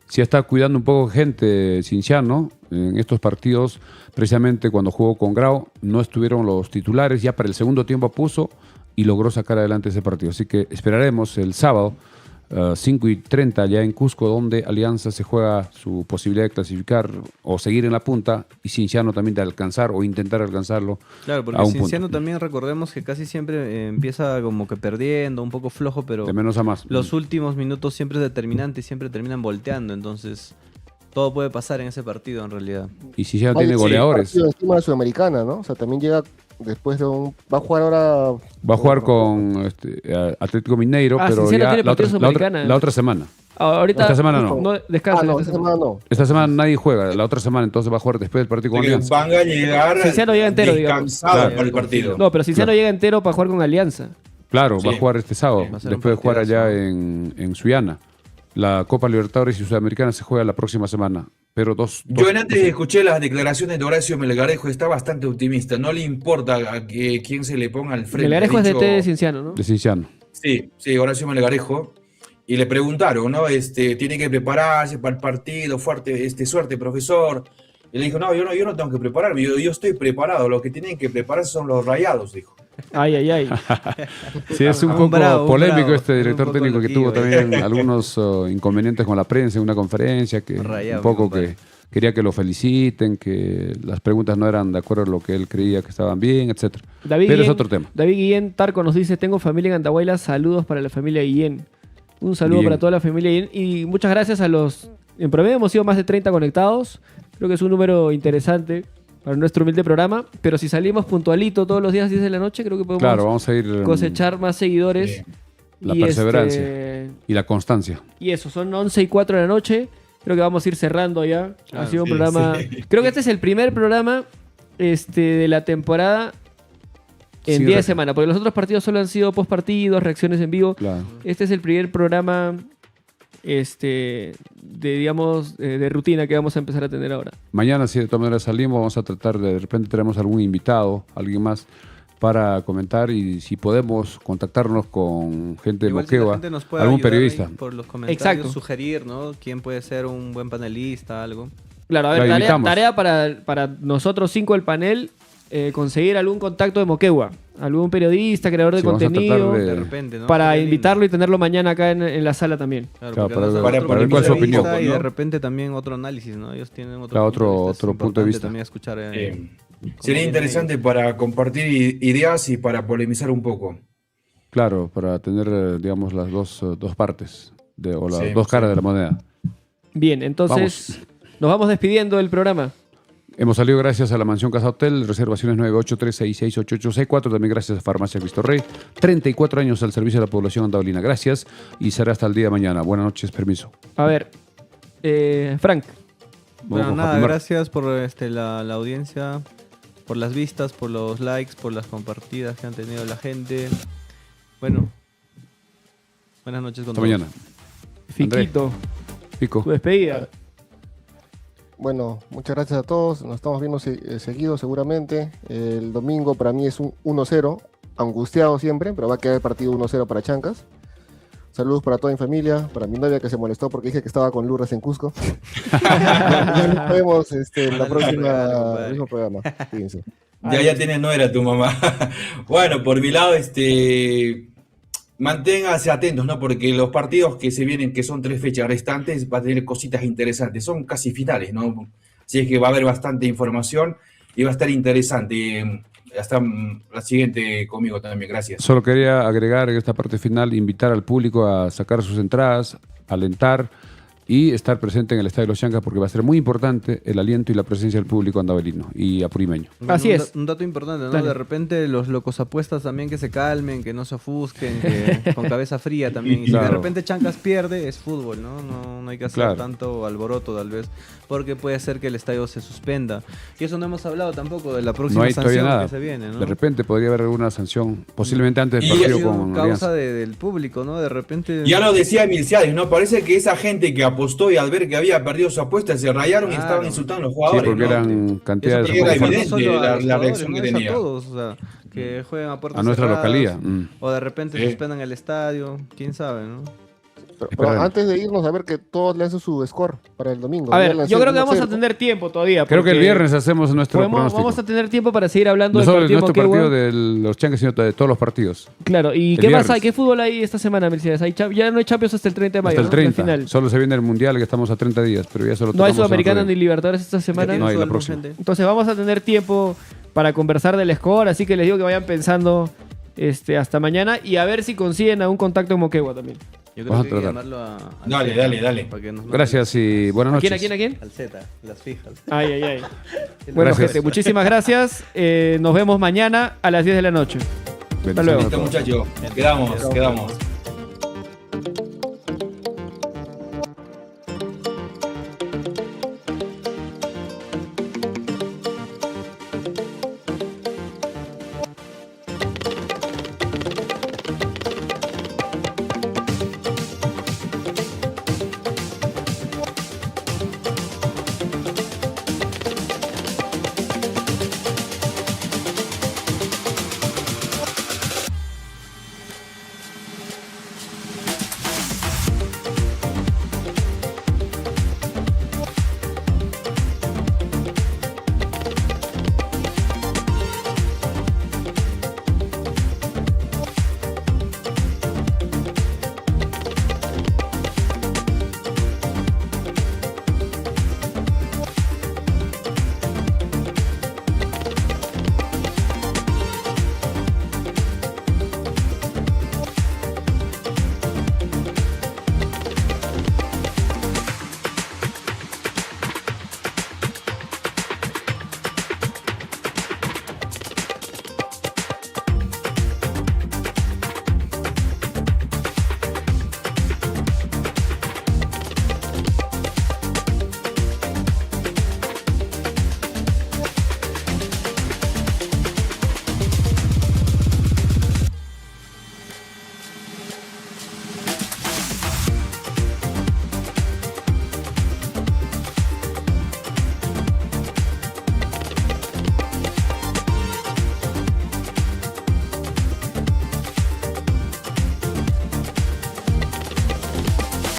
Sí está cuidando un poco gente Cienciano en estos partidos. Precisamente cuando jugó con Grau no estuvieron los titulares. Ya para el segundo tiempo puso y logró sacar adelante ese partido. Así que esperaremos el sábado 5:30 ya en Cusco, donde Alianza se juega su posibilidad de clasificar o seguir en la punta, y Cienciano también de alcanzar o intentar alcanzarlo. Claro, a porque un Cienciano punto. también recordemos que casi siempre empieza como que perdiendo, un poco flojo, pero De menos a más. los últimos minutos siempre es determinante y siempre terminan volteando, entonces todo puede pasar en ese partido en realidad. Y Cienciano Oye, tiene sí, goleadores. partido encima de Sudamericana, ¿no? O sea, también llega después de va a jugar ahora. Va a jugar con Atlético Mineiro, Ah, pero Cienciano ya tiene la otra, partido la, otra, Sudamericana. la otra semana. Ahorita Esta semana no. descansa. No, esta esta semana. semana no. Esta semana nadie juega, la otra semana entonces va a jugar después del partido con Así que Alianza. van a llegar Cienciano llega entero, digamos. descansados Claro. para el partido. No, pero Cienciano Claro. llega entero para jugar con Alianza. Claro, Sí. va a jugar este sábado, Va a ser un después de jugar partidazo. allá en Suiana. La Copa Libertadores y Sudamericana se juega la próxima semana. Pero Yo antes escuché las declaraciones de Horacio Melgarejo, está bastante optimista. No le importa a quién se le ponga al frente. Melgarejo Ha es dicho- DT de Cienciano, ¿no? de Cinciano. Sí, Horacio Melgarejo. Y le preguntaron, ¿no? Tiene que prepararse para el partido, suerte, profesor. Y le dijo, no, yo no tengo que prepararme, yo estoy preparado. Lo que tienen que prepararse son los Rayados, dijo. Ay, ay, ay. Sí, es un Un poco bravo, un polémico bravo. este director Un poco técnico que tuvo loquillo, también algunos inconvenientes con la prensa en una conferencia, que Rayado, un poco mi compadre. que quería que lo feliciten, que las preguntas no eran de acuerdo a lo que él creía que estaban bien, etcétera. Pero es otro tema. David Guillén Tarco nos dice, tengo familia en Andahuayla, saludos para la familia Guillén. Un saludo Bien. para toda la familia Guillén y muchas gracias a los... En promedio hemos sido más de 30 conectados. Creo que es un número interesante para nuestro humilde programa. Pero si salimos puntualito todos los días 10 de la noche, creo que podemos Claro, vamos a ir cosechar más seguidores. Sí. La Y, perseverancia. y la constancia. y eso, son 11 y 4 de la noche. Creo que vamos a ir cerrando ya. Ha sido un sí, programa... sí. Creo que este es el primer programa de la temporada en Sí, día de re- semana. Porque los otros partidos solo han sido post partidos, reacciones en vivo. Claro. Este es el primer programa de rutina que vamos a empezar a tener ahora. Mañana, si de todas maneras salimos, vamos a tratar de repente tenemos algún invitado, alguien más, para comentar y si podemos contactarnos con gente de Igual si la Moquegua, gente nos puede algún ayudar periodista. ahí por los comentarios, Exacto. sugerir, ¿no? ¿Quién puede ser un buen panelista, algo? Claro, a ver, La tarea, invitamos. para nosotros 5 del panel, conseguir algún contacto de Moquegua, algún periodista, creador de Sí, vamos a tratar contenido, de- De repente, ¿no? para Sería invitarlo y tenerlo mañana acá en la sala también. Claro, Claro, porque para nos ver- dan otro para ver punto cuál es su de vista opinión, Y de ¿no? repente también otro análisis, ¿no? Ellos tienen otro, Claro, punto de vista. Es otro punto de importante vista. también escuchar. Sería vienen interesante para compartir ideas y para polemizar un poco. Claro, para tener, digamos, las dos partes o las Sí, dos caras sí. de la moneda. Bien, entonces nos vamos despidiendo del programa. Hemos salido gracias a la Mansión Casa Hotel, reservaciones 983668864, también gracias a Farmacia Cristo Rey, 34 años al servicio de la población andaolina. Gracias y será hasta el día de mañana. Buenas noches, permiso. A ver, Frank, Bueno, Vamos, nada, Fatimar. gracias por la audiencia, por las vistas, por los likes, por las compartidas que han tenido la gente. Bueno, buenas noches con Hasta todos. mañana. Fiquito, Pico. tu despedida. Bueno, muchas gracias a todos. Nos estamos viendo seguido seguramente. El domingo para mí es un 1-0, angustiado siempre, pero va a quedar el partido 1-0 para Chancas. Saludos para toda mi familia, para mi novia que se molestó porque dije que estaba con Lourdes en Cusco. Ya nos vemos en la próxima compadre. el mismo programa. Fíjense. Ya tiene nuera tu mamá. Bueno, por mi lado, manténganse atentos, ¿no? Porque los partidos que se vienen, que son 3 fechas restantes, va a tener cositas interesantes. Son casi finales, ¿no? Así es que va a haber bastante información y va a estar interesante. Hasta la siguiente conmigo también. Gracias. Solo quería agregar en esta parte final, invitar al público a sacar sus entradas, alentar y estar presente en el Estadio de los Chancas porque va a ser muy importante el aliento y la presencia del público andaveliño y apurimeño. Bueno, Así es. Un dato importante, ¿no? Dale. De repente los locos apuestas también que se calmen, que no se ofusquen, que con cabeza fría también. Y si de Claro. repente Chancas pierde, es fútbol, ¿no? No hay que hacer Claro. tanto alboroto tal vez, porque puede ser que el estadio se suspenda. Y eso no hemos hablado tampoco de la No próxima hay todavía sanción nada. que se viene, ¿no? De repente podría haber alguna sanción, posiblemente antes del Y Ha partido sido con causa Alianza. del público, ¿no? De repente... Ya lo decía Milciades, ¿no? Parece que esa gente que apostó y al ver que había perdido su apuesta se rayaron y Claro. estaban insultando a los Sí, jugadores. porque ¿no? eran cantidades Eso era un poco evidente. fuertes. no solo a la los jugadores, reacción ¿no? que Es tenía. a todos, o sea, que jueguen a puertas A nuestra cerradas, localía. o de repente Sí. suspendan el estadio, quién sabe, ¿no? Pero Esperemos. antes de irnos, a ver que todos lancen su score para el domingo. A Ya ver, lancé yo creo el que vamos a 1-0. tener tiempo todavía. Creo que el porque viernes hacemos nuestro pronóstico. vamos a tener tiempo para seguir hablando No del solo partido nuestro Moquegua. partido de los Chancas, sino de todos los partidos. Claro, ¿y El qué más viernes. hay? ¿Qué fútbol hay esta semana, Mercedes? Ya no hay Champions hasta el 30 de mayo, Hasta el ¿no? 30. Al final. Solo se viene el Mundial, que estamos a 30 días, pero ya solo No hay tocamos en Sudamericana otro ni día. Libertadores esta semana. No hay la Sueldo, próxima. gente. Entonces vamos a tener tiempo para conversar del score, así que les digo que vayan pensando hasta mañana y a ver si consiguen a un contacto en Moquegua también. Yo Vamos a creo que hay que tratar. llamarlo al Dale, Z, dale, dale. para que nos- Gracias y buenas ¿A noches. quién? Al Z, las fijas. Ay, ay, ay. Bueno, Gracias. gente, muchísimas gracias. Nos vemos mañana a las 10 de la noche. Bendiciones luego. a Listo, todos. muchachos. Quedamos.